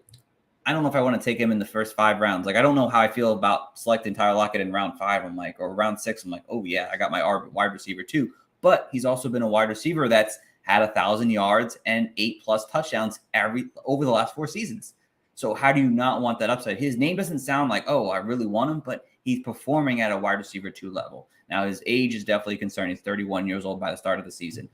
I don't know if I want to take him in the first 5 rounds. Like, I don't know how I feel about selecting Tyler Lockett in round 5. I'm like, or round 6. I'm like, oh yeah, I got my wide receiver too. But he's also been a wide receiver that's had 1,000 yards and 8+ touchdowns over the last 4 seasons. So how do you not want that upside? His name doesn't sound like, oh, I really want him, but he's performing at a wide receiver 2 level. Now his age is definitely a concern. He's 31 years old by the start of the season.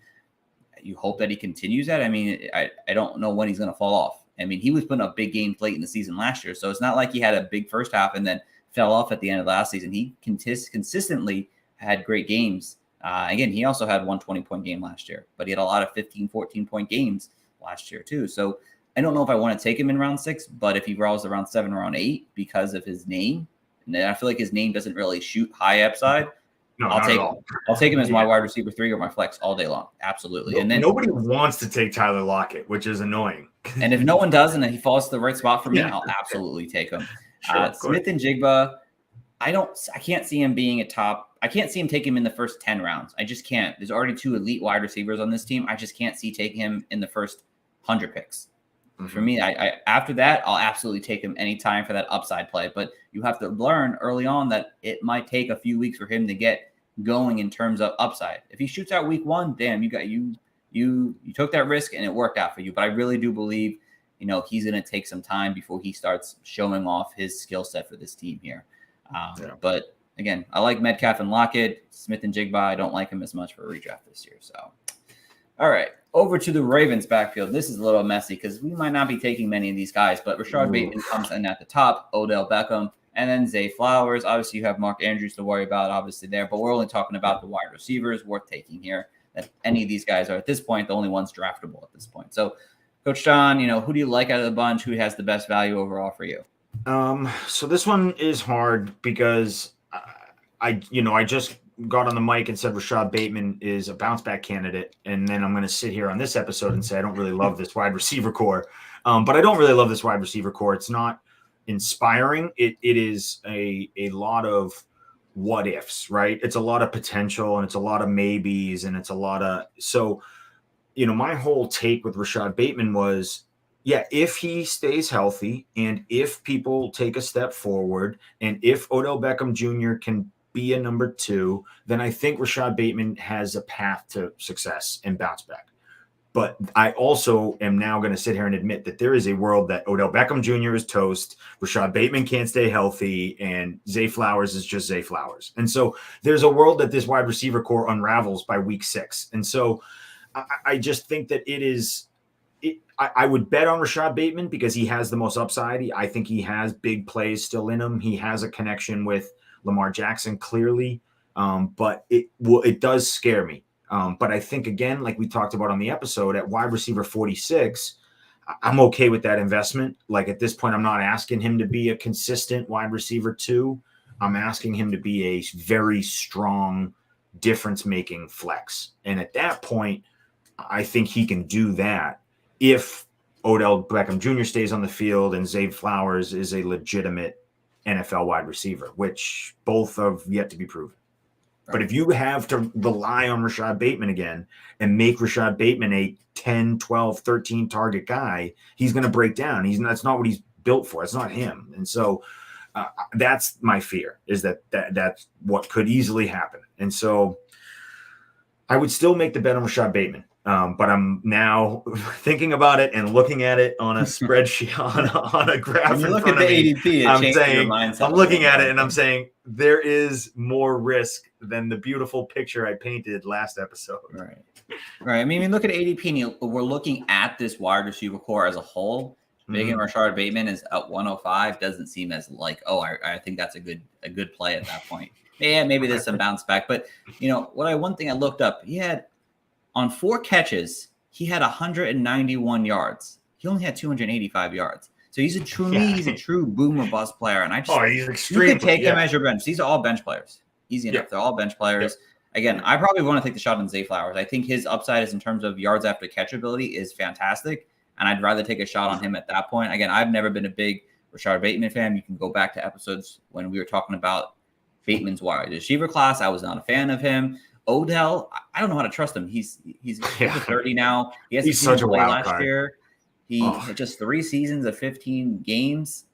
You hope that he continues that. I mean, I don't know when he's going to fall off. I mean, he was putting up big games late in the season last year. So it's not like he had a big first half and then fell off at the end of last season. He consistently had great games. Again, he also had one 20-point game last year, but he had a lot of 15, 14-point games last year too. So I don't know if I want to take him in round 6, but if he rolls around 7 or around 8 because of his name, and I feel like his name doesn't really shoot high upside, I'll take him. I'll take him as my wide receiver 3 or my flex all day long. Absolutely. No, and then nobody wants to take Tyler Lockett, which is annoying. And if no one does and he falls to the right spot for me, I'll absolutely take him. Sure, Smith and Jigba, I can't see him being a top. I can't see him taking him in the first 10 rounds. I just can't. There's already 2 elite wide receivers on this team. I just can't see taking him in the first 100 picks. For me, I after that, I'll absolutely take him anytime for that upside play. But you have to learn early on that it might take a few weeks for him to get going in terms of upside. If he shoots out week 1, damn, you took that risk and it worked out for you. But I really do believe, he's going to take some time before he starts showing off his skill set for this team here. But again, I like Metcalf and Lockett. Smith and Jigba, I don't like him as much for a redraft this year. So, all right. Over to the Ravens backfield. This is a little messy because we might not be taking many of these guys, but Rashad Bateman comes in at the top, Odell Beckham, and then Zay Flowers. Obviously, you have Mark Andrews to worry about, obviously, there, but we're only talking about the wide receivers worth taking here. That any of these guys are, at this point, the only ones draftable at this point. So, Coach John, who do you like out of the bunch? Who has the best value overall for you? So this one is hard because I just got on the mic and said Rashad Bateman is a bounce back candidate. And then I'm going to sit here on this episode and say, I don't really love this wide receiver core. But I don't really love this wide receiver core. It's not inspiring. It is a lot of what ifs, right? It's a lot of potential and it's a lot of maybes and it's a lot of, so, my whole take with Rashad Bateman was, if he stays healthy and if people take a step forward and if Odell Beckham Jr. can be a number 2, then I think Rashad Bateman has a path to success and bounce back. But I also am now going to sit here and admit that there is a world that Odell Beckham Jr. is toast, Rashad Bateman can't stay healthy, and Zay Flowers is just Zay Flowers. And so there's a world that this wide receiver core unravels by week 6. And so I just think that I would bet on Rashad Bateman because he has the most upside. I think he has big plays still in him. He has a connection with Lamar Jackson, clearly, but it does scare me. But I think, again, like we talked about on the episode, at wide receiver 46, I'm okay with that investment. Like at this point, I'm not asking him to be a consistent wide receiver 2. I'm asking him to be a very strong difference-making flex. And at that point, I think he can do that if Odell Beckham Jr. stays on the field and Zay Flowers is a legitimate NFL wide receiver, which both have yet to be proven. But if you have to rely on Rashad Bateman again and make Rashad Bateman a 10, 12, 13 target guy, he's going to break down. That's not what he's built for. It's not him. And so that's my fear, is that's what could easily happen. And so I would still make the bet on Rashad Bateman. But I'm now thinking about it and looking at it on a spreadsheet, on a graph. When you look at the ADP, I'm looking at it and I'm saying there is more risk than the beautiful picture I painted last episode. Right. I mean, we look at ADP and we're looking at this wide receiver core as a whole. Making Rashad Bateman is at 105 doesn't seem as like, I think that's a good play at that point. Yeah, maybe there's some bounce back, but one thing I looked up, he had on 4 catches, he had 191 yards. He only had 285 yards. So he's a true boom or bust player. And he's extreme. You could take him as your bench. These are all bench players. Easy enough. They're all bench players. Again, I probably want to take the shot on Zay Flowers. I think his upside is in terms of yards after catch ability is fantastic. And I'd rather take a shot on him at that point. Again, I've never been a big Rashad Bateman fan. You can go back to episodes when we were talking about Bateman's wide receiver class. I was not a fan of him. Odell, I don't know how to trust him. He's over 30 now. He's such a wild card. Year. He had just 3 seasons of 15 games.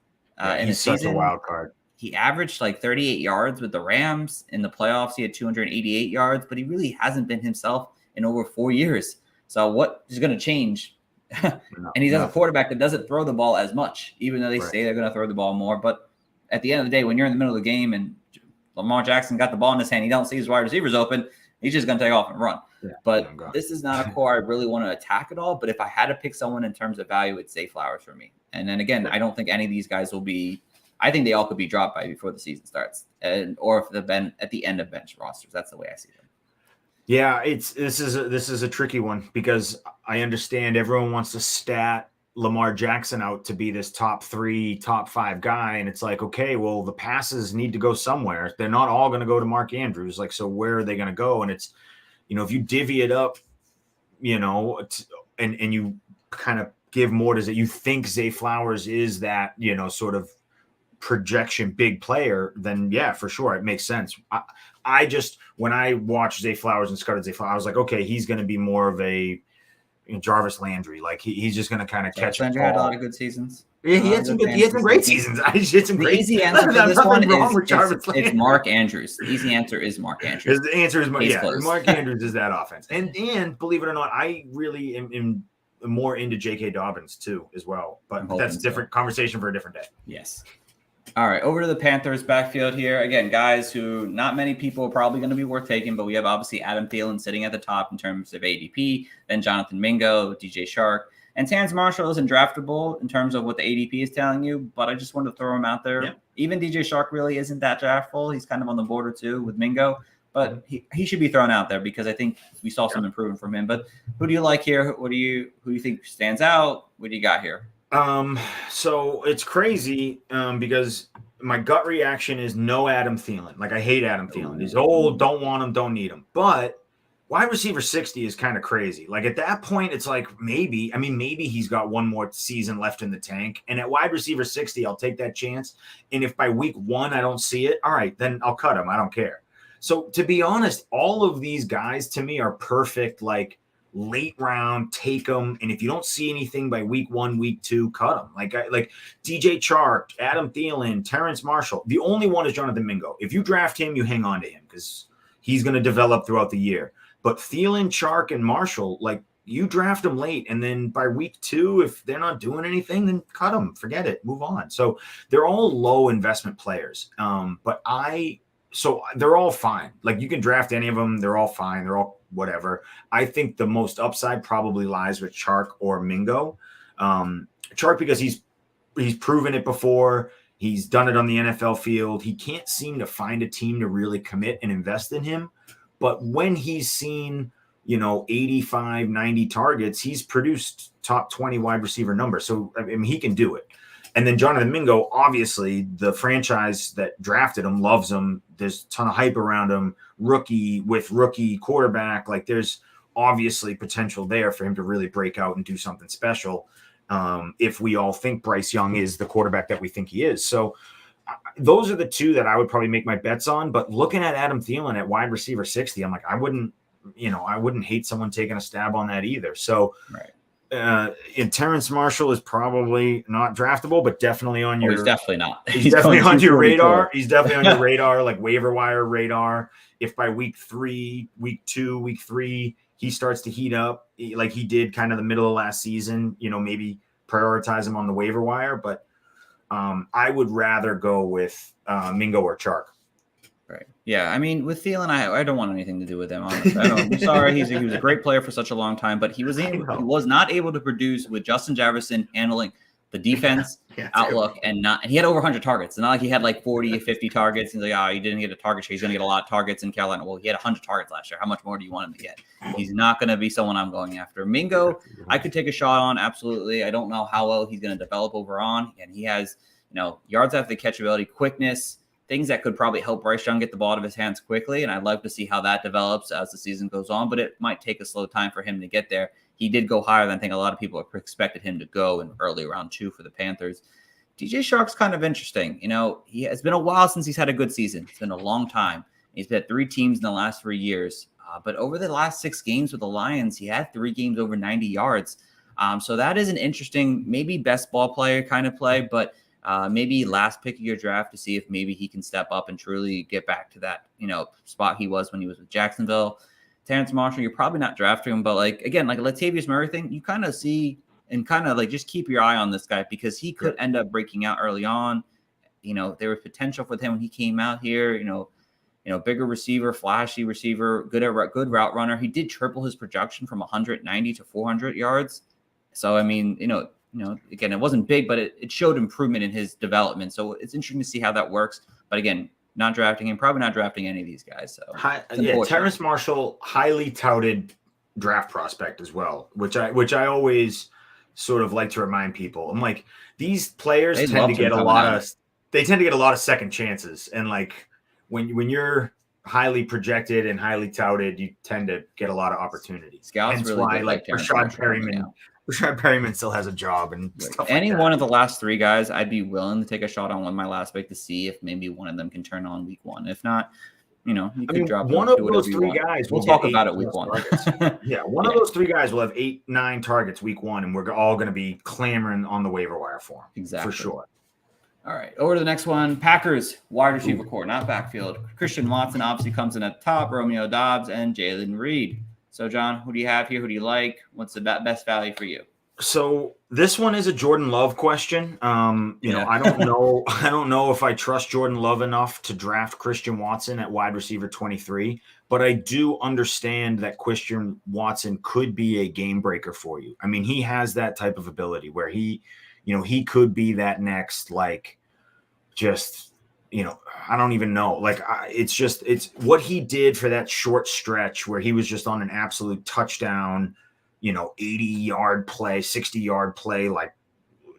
He's such a wild card. He averaged like 38 yards with the Rams. In the playoffs, he had 288 yards, but he really hasn't been himself in over 4 years. So what is going to change? And he's a quarterback that doesn't throw the ball as much, even though they say they're going to throw the ball more. But at the end of the day, when you're in the middle of the game and Lamar Jackson got the ball in his hand, he don't see his wide receivers open, he's just going to take off and run. But this is not a core I really want to attack at all. But if I had to pick someone in terms of value, it's Zay Flowers for me. And then again, I don't think any of these guys will be – I think they all could be dropped by before the season starts, or if they've been at the end of bench rosters. That's the way I see them. Yeah, this is a tricky one because I understand everyone wants to stat Lamar Jackson out to be this top 3, top 5 guy. And it's like, okay, well, the passes need to go somewhere. They're not all going to go to Mark Andrews. Like, so where are they going to go? And it's, if you divvy it up, and you kind of give more to it, you think Zay Flowers is that, sort of projection big player, then yeah, for sure. It makes sense. I just, when I watched Zay Flowers and scouted Zay Flowers, I was like, okay, he's going to be more of a Jarvis Landry. Like he's just going to kind of catch Landry had a lot of good seasons. Yeah, he had some great seasons. I just had some great. Easy answer for this one is it's Mark Andrews. The easy answer is Mark Andrews. The answer is Mark Andrews is that offense. And believe it or not, I really am more into J.K. Dobbins too as well. But that's a different conversation for a different day. Yes. All right, over to the Panthers backfield here. Again, guys who not many people are probably going to be worth taking, but we have obviously Adam Thielen sitting at the top in terms of ADP, then Jonathan Mingo, DJ Shark, and Terrace Marshall isn't draftable in terms of what the ADP is telling you, but I just wanted to throw him out there. Yeah. Even DJ Shark really isn't that draftable. He's kind of on the border too with Mingo, but he should be thrown out there because I think we saw some improvement from him. But who do you like here? Who do you think stands out? What do you got here? So it's crazy because my gut reaction is no Adam Thielen. Like I hate Adam Thielen. He's old, don't want him, don't need him. But wide receiver 60 is kind of crazy. Like at that point, it's like maybe he's got one more season left in the tank. And at wide receiver 60, I'll take that chance. And if by week 1 I don't see it, all right, then I'll cut him. I don't care. So to be honest, all of these guys to me are perfect, like late round, take them. And if you don't see anything by week 1, week 2, cut them. Like DJ Chark, Adam Thielen, Terrace Marshall. The only one is Jonathan Mingo. If you draft him, you hang on to him because he's going to develop throughout the year. But Thielen, Chark, and Marshall, like you draft them late. And then by week 2, if they're not doing anything, then cut them. Forget it. Move on. So they're all low investment players. So they're all fine. Like you can draft any of them. They're all fine. They're all whatever. I think the most upside probably lies with Chark or Mingo. Chark because he's proven it before. He's done it on the NFL field. He can't seem to find a team to really commit and invest in him. But when he's seen 85, 90 targets, he's produced top 20 wide receiver numbers. So, I mean, he can do it. And then Jonathan Mingo, obviously, the franchise that drafted him loves him. There's a ton of hype around him. Rookie quarterback. Like, there's obviously potential there for him to really break out and do something special. If we all think Bryce Young is the quarterback that we think he is. So those are the two that I would probably make my bets on. But looking at Adam Thielen at wide receiver 60, I'm like, I wouldn't hate someone taking a stab on that either. So, right. And Terrence Marshall is probably not draftable, but definitely on your. He's definitely not. He's definitely on your radar. He's definitely on your radar, like waiver wire radar. If by week 3, week 2, week 3, he starts to heat up like he did kind of the middle of last season, maybe prioritize him on the waiver wire. But I would rather go with Mingo or Chark. Right. Yeah. I mean, with Thielen, I don't want anything to do with him. Honestly, I'm sorry. He was a great player for such a long time, but he was not able to produce with Justin Jefferson handling the defense outlook and he had over 100 targets. It's not like he had like 40 or 50 targets. He's like, he didn't get a target share. He's going to get a lot of targets in Carolina. Well, he had 100 targets last year. How much more do you want him to get? He's not going to be someone I'm going after. Mingo, I could take a shot on. Absolutely. I don't know how well he's going to develop over on. And he has, yards after the catch ability, quickness, things that could probably help Bryce Young get the ball out of his hands quickly. And I'd love to see how that develops as the season goes on, but it might take a slow time for him to get there. He did go higher than I think a lot of people expected him to go in early round 2 for the Panthers. DJ Shark's kind of interesting. It's been a while since he's had a good season. It's been a long time. He's been at 3 teams in the last 3 years. But over the last 6 games with the Lions, he had 3 games over 90 yards. So that is an interesting, maybe best ball player kind of play, but maybe last pick of your draft to see if maybe he can step up and truly get back to that, spot he was when he was with Jacksonville. Terrence Marshall, you're probably not drafting him, but like a Latavius Murray thing, you kind of see and kind of like just keep your eye on this guy because he could end up breaking out early on. There was potential for him when he came out here, bigger receiver, flashy receiver, good route runner. He did triple his production from 190 to 400 yards. So, I mean, again, it wasn't big, but it showed improvement in his development. So it's interesting to see how that works. But again, not drafting him, probably not drafting any of these guys. So Terrence Marshall, highly touted draft prospect as well, which I always sort of like to remind people. I'm like, these players tend to get a lot of second chances. And like when you're highly projected and highly touted, you tend to get a lot of opportunities. Scouts Hence really why, like Rashad Perryman. Rashad Perryman still has a job and stuff any like that. one of the last 3 guys, I'd be willing to take a shot on one of my last pick to see if maybe one of them can turn on week 1. If not, you could drop one of those 3 guys. We'll talk about it week 1. One of those 3 guys will have 8, 9 targets week 1, and we're all going to be clamoring on the waiver wire for him. Exactly. For sure. All right, over to the next one. Packers wide receiver core, not backfield. Christian Watson obviously comes in at the top. Romeo Doubs and Jalen Reed. So, John, who do you have here? Who do you like? What's the best value for you? So this one is a Jordan Love question. I don't know. I don't know if I trust Jordan Love enough to draft Christian Watson at wide receiver 23, but I do understand that Christian Watson could be a game breaker for you. I mean, he has that type of ability where he could be that next, like, just, I don't even know. Like, it's what he did for that short stretch where he was just on an absolute touchdown, 80-yard play, 60-yard play, like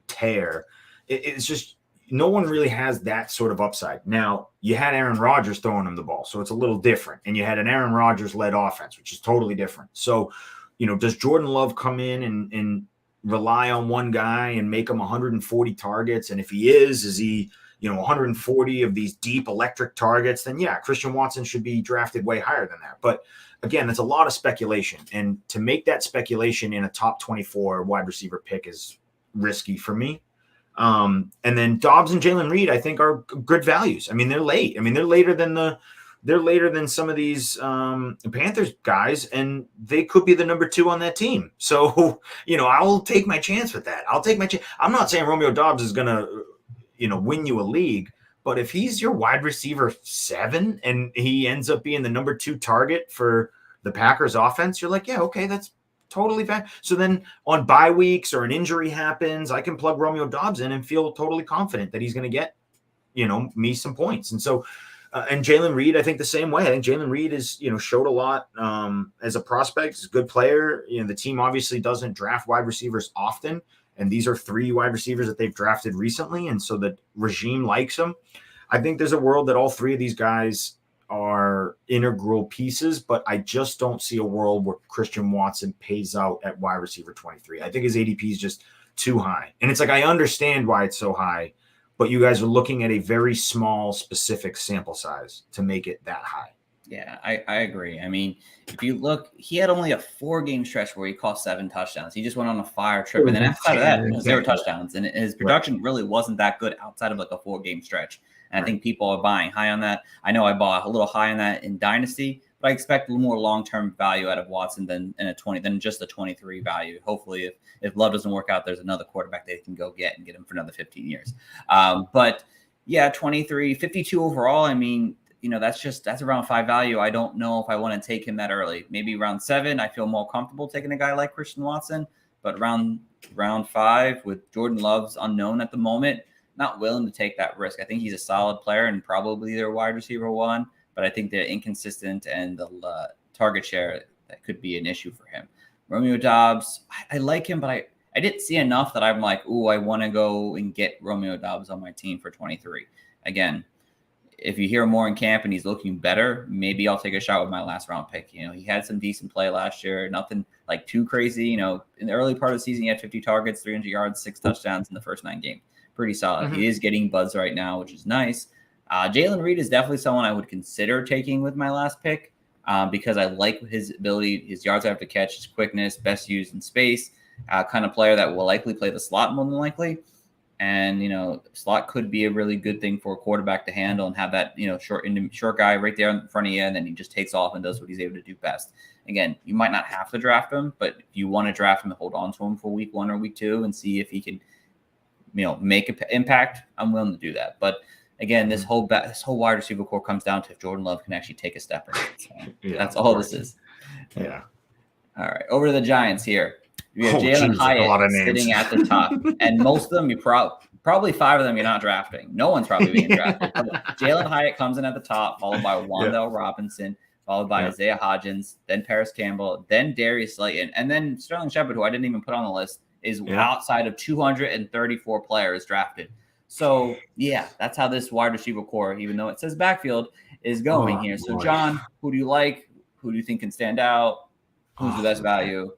tear. It's just no one really has that sort of upside. Now, you had Aaron Rodgers throwing him the ball, so it's a little different. And you had an Aaron Rodgers-led offense, which is totally different. So, does Jordan Love come in and rely on one guy and make him 140 targets? And if he is he 140 of these deep electric targets, then yeah, Christian Watson should be drafted way higher than that. But again, it's a lot of speculation. And to make that speculation in a top 24 wide receiver pick is risky for me. And then Doubs and Jalen Reed, I think, are good values. I mean, they're late. I mean, they're later than some of these Panthers guys, and they could be the number 2 on that team. So, I'll take my chance with that. I'll take my chance. I'm not saying Romeo Doubs is going to, win you a league, but if he's your wide receiver 7 and he ends up being the number 2 target for the Packers offense, you're like, yeah, okay, that's totally fine. So then on bye weeks or an injury happens, I can plug Romeo Doubs in and feel totally confident that he's going to get, me some points. And so And Jalen Reed, I think the same way. I think Jalen Reed is, showed a lot as a prospect. He's a good player. The team obviously doesn't draft wide receivers often, and these are 3 wide receivers that they've drafted recently, and so the regime likes them. I think there's a world that all 3 of these guys are integral pieces, but I just don't see a world where Christian Watson pays out at wide receiver 23. I think his ADP is just too high. And it's like, I understand why it's so high, but you guys are looking at a very small, specific sample size to make it that high. Yeah, I agree. I mean, if you look, he had only a 4-game stretch where he caught 7 touchdowns. He just went on a fire trip. And then outside of that, 0 touchdowns. And his production really wasn't that good outside of like a 4-game stretch. And I think people are buying high on that. I know I bought a little high on that in Dynasty, but I expect a little more long-term value out of Watson than just a 23 value. Hopefully, if Love doesn't work out, there's another quarterback they can go get and get him for another 15 years. But yeah, 23, 52 overall. I mean, that's around 5 value. I don't know if I want to take him that early. Maybe round 7, I feel more comfortable taking a guy like Christian Watson. But round 5 with Jordan Love's unknown at the moment, not willing to take that risk. I think he's a solid player and probably their wide receiver 1. But I think they're inconsistent and the target share, that could be an issue for him. Romeo Doubs, I like him, but I didn't see enough that I'm like, ooh, I want to go and get Romeo Doubs on my team for 23. Again, if you hear more in camp and he's looking better, maybe I'll take a shot with my last round pick. He had some decent play last year, nothing like too crazy. In the early part of the season, he had 50 targets, 300 yards, 6 touchdowns in the first 9 games. Pretty solid. He is getting buzz right now, which is nice. Jalen Reed is definitely someone I would consider taking with my last pick because I like his ability, his yards after catch, his quickness, best used in space, kind of player that will likely play the slot more than likely. And, slot could be a really good thing for a quarterback to handle and have that, short guy right there in front of you. And then he just takes off and does what he's able to do best. Again, you might not have to draft him, but if you want to draft him and hold on to him for week 1 or week 2 and see if he can, make an impact, I'm willing to do that. But again, this whole wide receiver core comes down to if Jordan Love can actually take a step or not. So that's all this is. Yeah. All right. Over to the Giants here. You have Jalen Hyatt sitting at the top, and most of them, you probably 5 of them you're not drafting. No one's probably being drafted. Jalen Hyatt comes in at the top, followed by Wan'Dale Robinson, followed by Isaiah Hodgins, then Paris Campbell, then Darius Slayton, and then Sterling Shepard, who I didn't even put on the list, is outside of 234 players drafted. So, yeah, that's how this wide receiver core, even though it says backfield, is going here. So, John, who do you like? Who do you think can stand out? Who's the best value?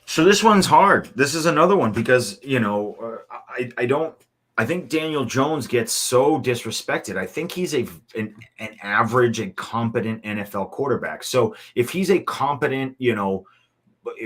So this one's hard. This is another one because, I think Daniel Jones gets so disrespected. I think he's an average and competent NFL quarterback. So if he's a competent,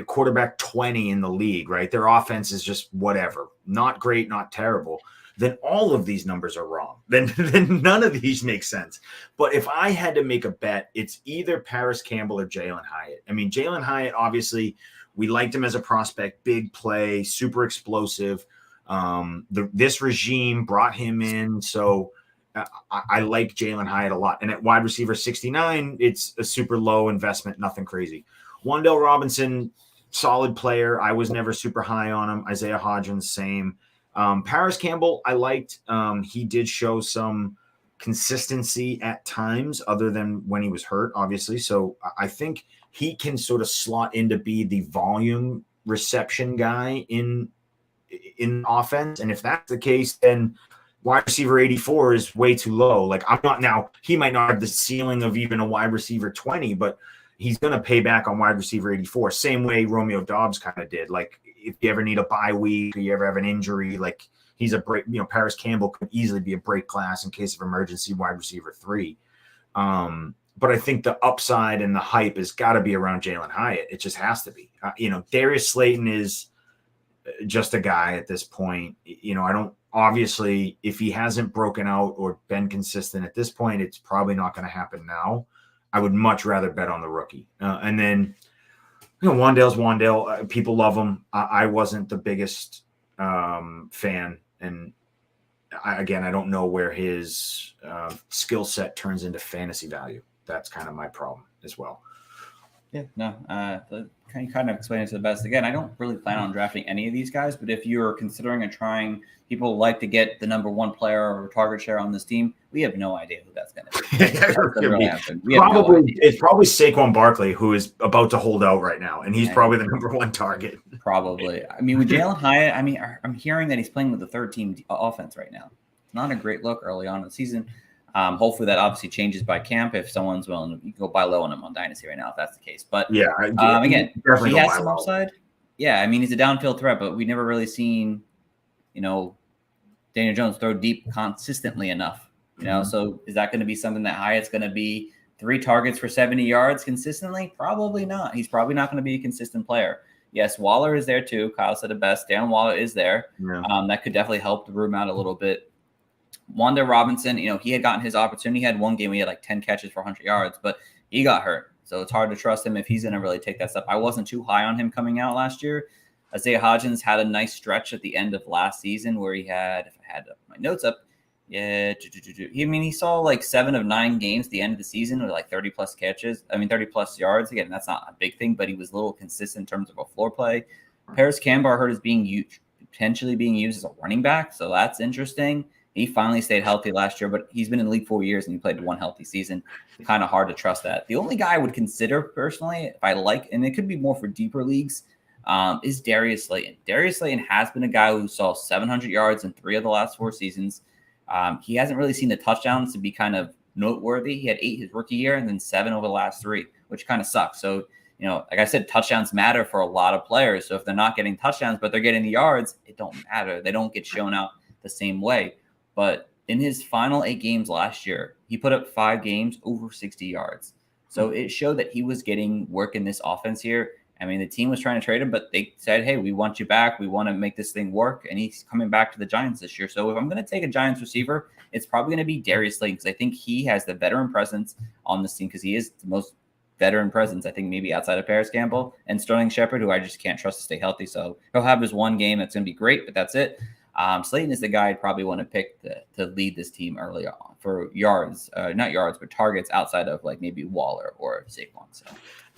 quarterback 20 in the league, right? Their offense is just whatever, not great, not terrible. Then all of these numbers are wrong. Then none of these make sense. But if I had to make a bet, it's either Paris Campbell or Jalen Hyatt. I mean, Jalen Hyatt, obviously, we liked him as a prospect, big play, super explosive. This regime brought him in. So I like Jalen Hyatt a lot. And at wide receiver 69, it's a super low investment, nothing crazy. Wan'Dale Robinson, solid player. I was never super high on him. Isaiah Hodgins, same. Paris Campbell, I liked. He did show some consistency at times other than when he was hurt, obviously. So I think he can sort of slot in to be the volume reception guy in offense. And if that's the case, then wide receiver 84 is way too low. Like he might not have the ceiling of even a wide receiver 20, but he's going to pay back on wide receiver 84. Same way Romeo Doubs kind of did. Like if you ever need a bye week or you ever have an injury, like he's a break, Paris Campbell could easily be a break class in case of emergency wide receiver 3. But I think the upside and the hype has got to be around Jalen Hyatt. It just has to be. Darius Slayton is just a guy at this point. I don't, obviously, if he hasn't broken out or been consistent at this point, it's probably not going to happen now. I would much rather bet on the rookie. And then, Wan'Dale's Wan'Dale. People love him. I wasn't the biggest fan. And I don't know where his skill set turns into fantasy value. That's kind of my problem as well. Yeah, no, kind of explain it to the best. Again, I don't really plan on drafting any of these guys, but if you're considering and trying, people like to get the number one player or target share on this team. We have no idea who that's going to be. That's gonna really happen. We have no idea. It's probably Saquon Barkley, who is about to hold out right now, and he's probably the number one target. Probably. I mean, with Jalen Hyatt, I mean, I'm hearing that he's playing with the third team offense right now. Not a great look early on in the season. Hopefully that obviously changes by camp if someone's willing to, you can go buy low on him on Dynasty right now if that's the case. But yeah, again, he has some upside. Yeah, I mean, he's a downfield threat, but we've never really seen, Daniel Jones throw deep consistently enough. So is that going to be something that Hyatt's going to be 3 targets for 70 yards consistently? Probably not. He's probably not going to be a consistent player. Yes, Waller is there too. Kyle said it best. Darren Waller is there. Yeah. That could definitely help the room out a little bit. Wanda Robinson, he had gotten his opportunity. He had one game where he had like 10 catches for 100 yards, but he got hurt. So it's hard to trust him if he's going to really take that step. I wasn't too high on him coming out last year. Isaiah Hodgins had a nice stretch at the end of last season where he had, if I had my notes up, he saw like 7 of 9 games at the end of the season with like 30 plus catches. 30 plus yards. Again, that's not a big thing, but he was a little consistent in terms of a floor play. Paris Campbell, I heard, is potentially being used as a running back. So that's interesting. He finally stayed healthy last year, but he's been in the league 4 years and he played 1 healthy season. Kind of hard to trust that. The only guy I would consider personally, if I like, and it could be more for deeper leagues, is Darius Slayton. Darius Slayton has been a guy who saw 700 yards in 3 of the last 4 seasons. He hasn't really seen the touchdowns to be kind of noteworthy. He had 8 his rookie year and then 7 over the last 3, which kind of sucks. So, like I said, touchdowns matter for a lot of players. So if they're not getting touchdowns, but they're getting the yards, it don't matter. They don't get shown out the same way. But in his final 8 games last year, he put up 5 games over 60 yards. So it showed that he was getting work in this offense here. The team was trying to trade him, but they said, hey, we want you back. We want to make this thing work. And he's coming back to the Giants this year. So if I'm going to take a Giants receiver, it's probably going to be Darius Slayton because I think he has the veteran presence on this team because he is the most veteran presence, I think, maybe outside of Paris Campbell and Sterling Shepard, who I just can't trust to stay healthy. So he'll have his 1 game that's going to be great, but that's it. Slayton is the guy I'd probably want to pick to lead this team early on for yards, not yards, but targets outside of like maybe Waller or Saquon. So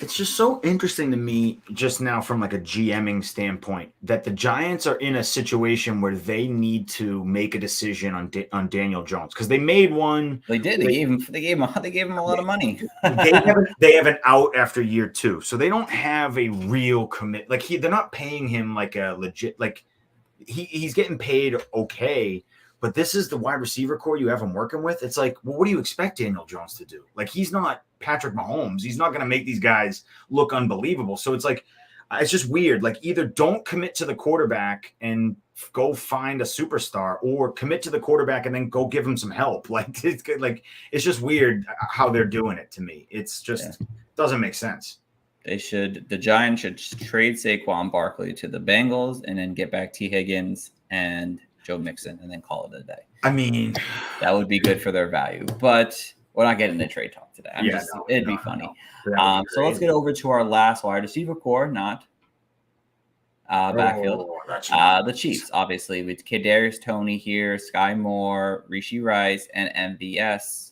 it's just so interesting to me just now from like a GMing standpoint that the Giants are in a situation where they need to make a decision on Daniel Jones because they made one. They did. They gave him a lot of money. they have an out after year 2, so they don't have a real commit. Like they're not paying him like a legit like. He's getting paid okay, but this is the wide receiver core you have him working with. It's like, well, what do you expect Daniel Jones to do? Like, he's not Patrick Mahomes. He's not going to make these guys look unbelievable. So it's like, it's just weird. Like, either don't commit to the quarterback and go find a superstar, or commit to the quarterback and then go give him some help. Like, it's just weird how they're doing it to me. It's just doesn't make sense. The Giants should trade Saquon Barkley to the Bengals and then get back T. Higgins and Joe Mixon and then call it a day. That would be good for their value, but we're not getting the trade talk today. It'd be funny. So let's get over to our last wide receiver core, not backfield. The Chiefs, obviously, with Kadarius Toney here, Sky Moore, Rishi Rice, and MVS.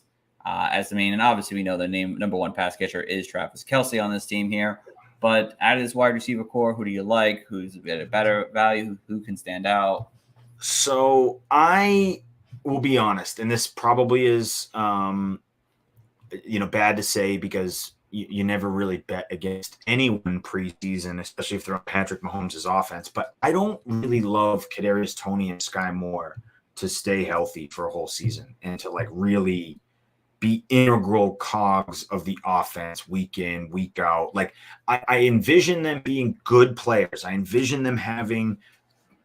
As the main, and obviously we know the number 1 pass catcher is Travis Kelce on this team here. But at his wide receiver core, who do you like? Who's a better value? Who can stand out? So I will be honest, and this probably is, bad to say because you never really bet against anyone preseason, especially if they're on Patrick Mahomes' offense. But I don't really love Kadarius Toney and Sky Moore to stay healthy for a whole season and to like really be integral cogs of the offense week in, week out. Like I envision them being good players. I envision them having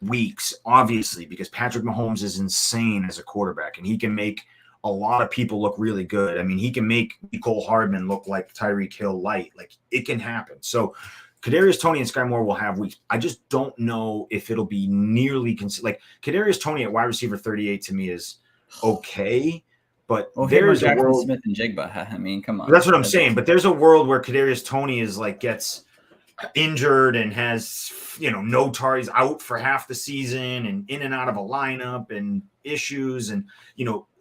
weeks, obviously, because Patrick Mahomes is insane as a quarterback and he can make a lot of people look really good. He can make Nicole Hardman look like Tyreek Hill light. Like it can happen. So Kadarius Toney and Sky Moore will have weeks. I just don't know if it'll be nearly like Kadarius Toney at wide receiver 38 to me is okay. But there's a world, Smith and Jigba. Come on. That's what I'm saying. But there's a world where Kadarius Toney is like gets injured and has no targets, out for half the season and in and out of a lineup and issues and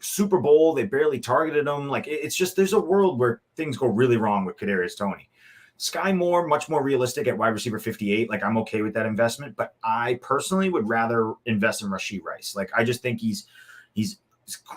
Super Bowl they barely targeted him. Like it's just there's a world where things go really wrong with Kadarius Toney. Sky Moore, much more realistic at wide receiver 58. Like, I'm okay with that investment, but I personally would rather invest in Rashee Rice. Like, I just think he's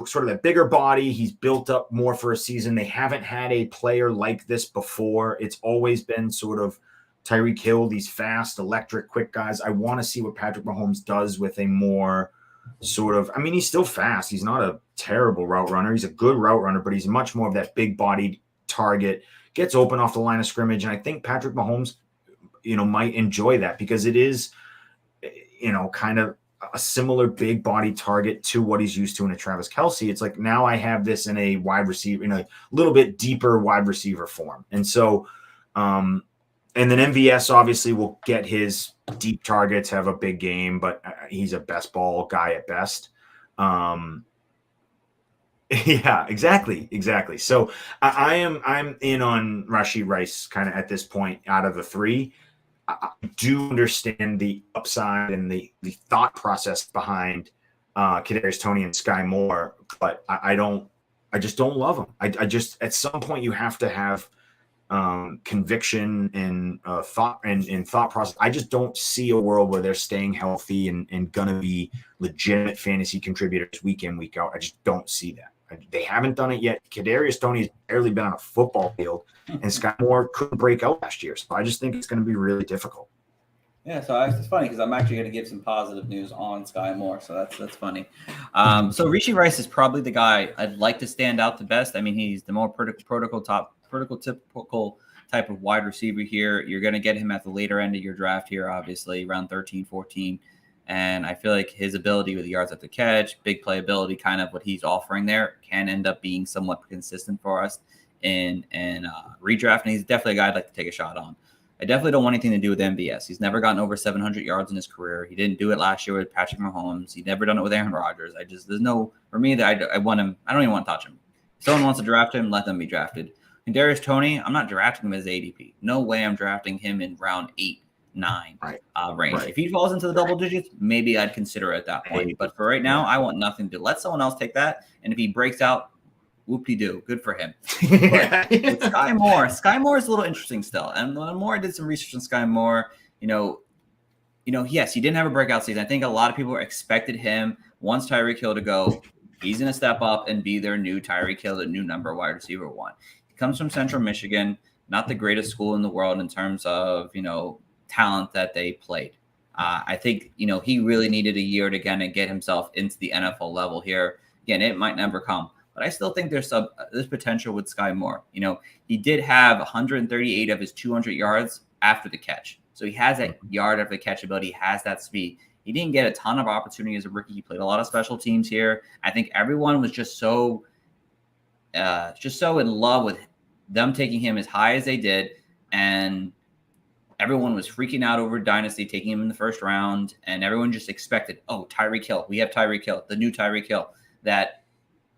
sort of that bigger body. He's built up more for a season. They haven't had a player like this before. It's always been sort of Tyreek Hill, these fast, electric, quick guys. I want to see what Patrick Mahomes does with a more sort of, I mean, he's still fast. He's not a terrible route runner. He's a good route runner, but he's much more of that big bodied target, gets open off the line of scrimmage. And I think Patrick Mahomes, might enjoy that because it is, kind of a similar big body target to what he's used to in a Travis Kelce. It's like, now I have this in a wide receiver, in a little bit deeper wide receiver form. And so, and then MVS obviously will get his deep targets, have a big game, but he's a best ball guy at best. Yeah, exactly. So I'm in on Rashee Rice kind of at this point out of the three. I do understand the upside and the thought process behind Kadarius Toney and Sky Moore, but I just don't love them. I just, at some point you have to have conviction and thought and thought process. I just don't see a world where they're staying healthy and gonna be legitimate fantasy contributors week in, week out. I just don't see that. They haven't done it yet. Kadarius Toney has barely been on a football field, and Sky Moore couldn't break out last year. So I just think it's going to be really difficult. Yeah, so it's funny because I'm actually going to give some positive news on Sky Moore, so that's funny. So Rashee Rice is probably the guy I'd like to stand out the typical type of wide receiver here. You're going to get him at the later end of your draft here, obviously, around 13, 14. And I feel like his ability with yards at the catch, big playability, kind of what he's offering there, can end up being somewhat consistent for us in redraft. And he's definitely a guy I'd like to take a shot on. I definitely don't want anything to do with MVS. He's never gotten over 700 yards in his career. He didn't do it last year with Patrick Mahomes. He's never done it with Aaron Rodgers. For me, that I want him. I don't even want to touch him. If someone wants to draft him, let them be drafted. And Kadarius Toney, I'm not drafting him as ADP. No way I'm drafting him in round 8. 9 range. Right. If he falls into the double digits, maybe I'd consider it at that point. But for right now, I want nothing to let someone else take that. And if he breaks out, whoop-de-doo, good for him. But with Sky Moore is a little interesting still. And the more I did some research on Sky Moore, yes, he didn't have a breakout season. I think a lot of people expected him, once Tyreek Hill to go, he's going to step up and be their new Tyreek Hill, the new number wide receiver one. He comes from Central Michigan, not the greatest school in the world in terms of, talent that they played. I think, he really needed a year to kind of get himself into the NFL level here. Again, it might never come, but I still think there's potential with Sky Moore. He did have 138 of his 200 yards after the catch. So he has that yard after the catch ability. He has that speed. He didn't get a ton of opportunity as a rookie. He played a lot of special teams here. I think everyone was just so in love with them taking him as high as they did. And everyone was freaking out over Dynasty, taking him in the first round, and everyone just expected, Tyreek Hill. We have Tyreek Hill, the new Tyreek Hill, that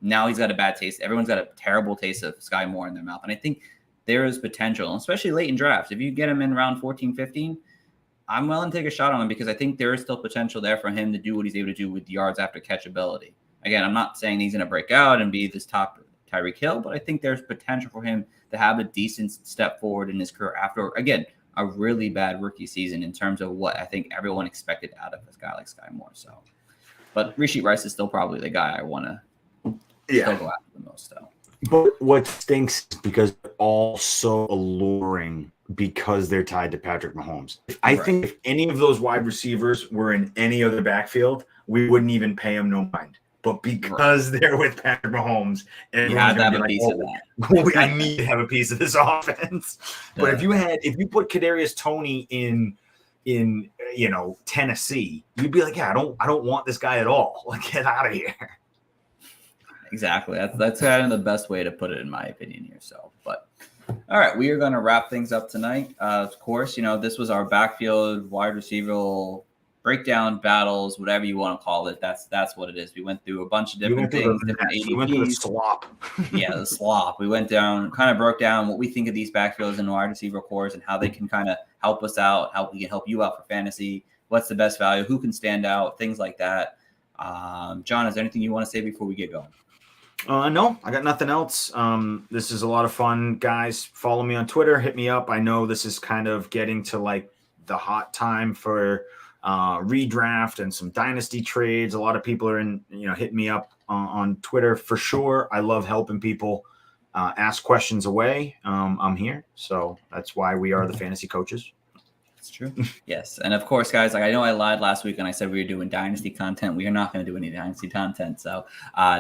now he's got a bad taste. Everyone's got a terrible taste of Sky Moore in their mouth. And I think there is potential, especially late in drafts. If you get him in round 14, 15, I'm willing to take a shot on him because I think there is still potential there for him to do what he's able to do with yards after catch ability. Again, I'm not saying he's going to break out and be this top Tyreek Hill, but I think there's potential for him to have a decent step forward in his career after, again, a really bad rookie season in terms of what I think everyone expected out of this guy like Sky Moore. So, but Rashee Rice is still probably the guy I want to still go after the most. So. But what stinks is because they're all so alluring because they're tied to Patrick Mahomes. I think if any of those wide receivers were in any other backfield, we wouldn't even pay them no mind. But because they're with Patrick Mahomes, and you have to have a piece of that. I need to have a piece of this offense. But if you put Kadarius Toney in Tennessee, you'd be like, I don't want this guy at all. Like, get out of here. Exactly. That's kind of the best way to put it, in my opinion here. So, but all right, we are going to wrap things up tonight. Of course, this was our backfield wide receiver breakdown battles, whatever you want to call it. That's what it is. We went through a bunch of different things, different ADPs. We went through the slop. Yeah, the slop. We went down, kind of broke down what we think of these backfields and wide receiver cores and how they can kind of help us out, how we can help you out for fantasy. What's the best value? Who can stand out? Things like that. John, is there anything you want to say before we get going? No, I got nothing else. This is a lot of fun, guys. Follow me on Twitter. Hit me up. I know this is kind of getting to like the hot time for redraft and some dynasty trades. A lot of people are hitting me up on Twitter for sure. I love helping people ask questions away. I'm here, so that's why we are the fantasy coaches. It's true. Yes. And of course, guys, like I know I lied last week and I said we were doing dynasty content. We are not going to do any dynasty content. So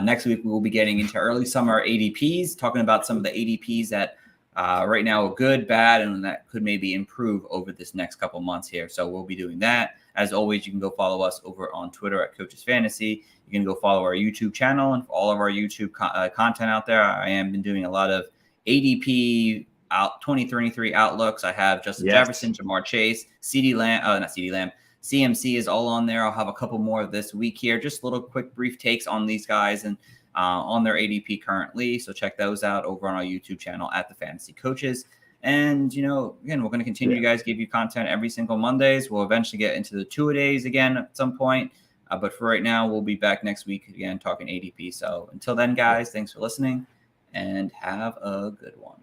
next week we will be getting into early summer ADPs, talking about some of the ADPs that right now are good, bad, and that could maybe improve over this next couple months here. So we'll be doing that. As always, you can go follow us over on Twitter at Coaches Fantasy. You can go follow our YouTube channel and all of our YouTube content out there. I am been doing a lot of ADP 2023 outlooks. I have Justin Jefferson, Jamar Chase, not CD Lamb. CMC is all on there. I'll have a couple more this week here. Just little quick brief takes on these guys and on their ADP currently. So check those out over on our YouTube channel at the Fantasy Coaches. And, again, we're going to continue to guys give you content every single Mondays. We'll eventually get into the two-a-days again at some point. But for right now, we'll be back next week again talking ADP. So until then, guys, thanks for listening and have a good one.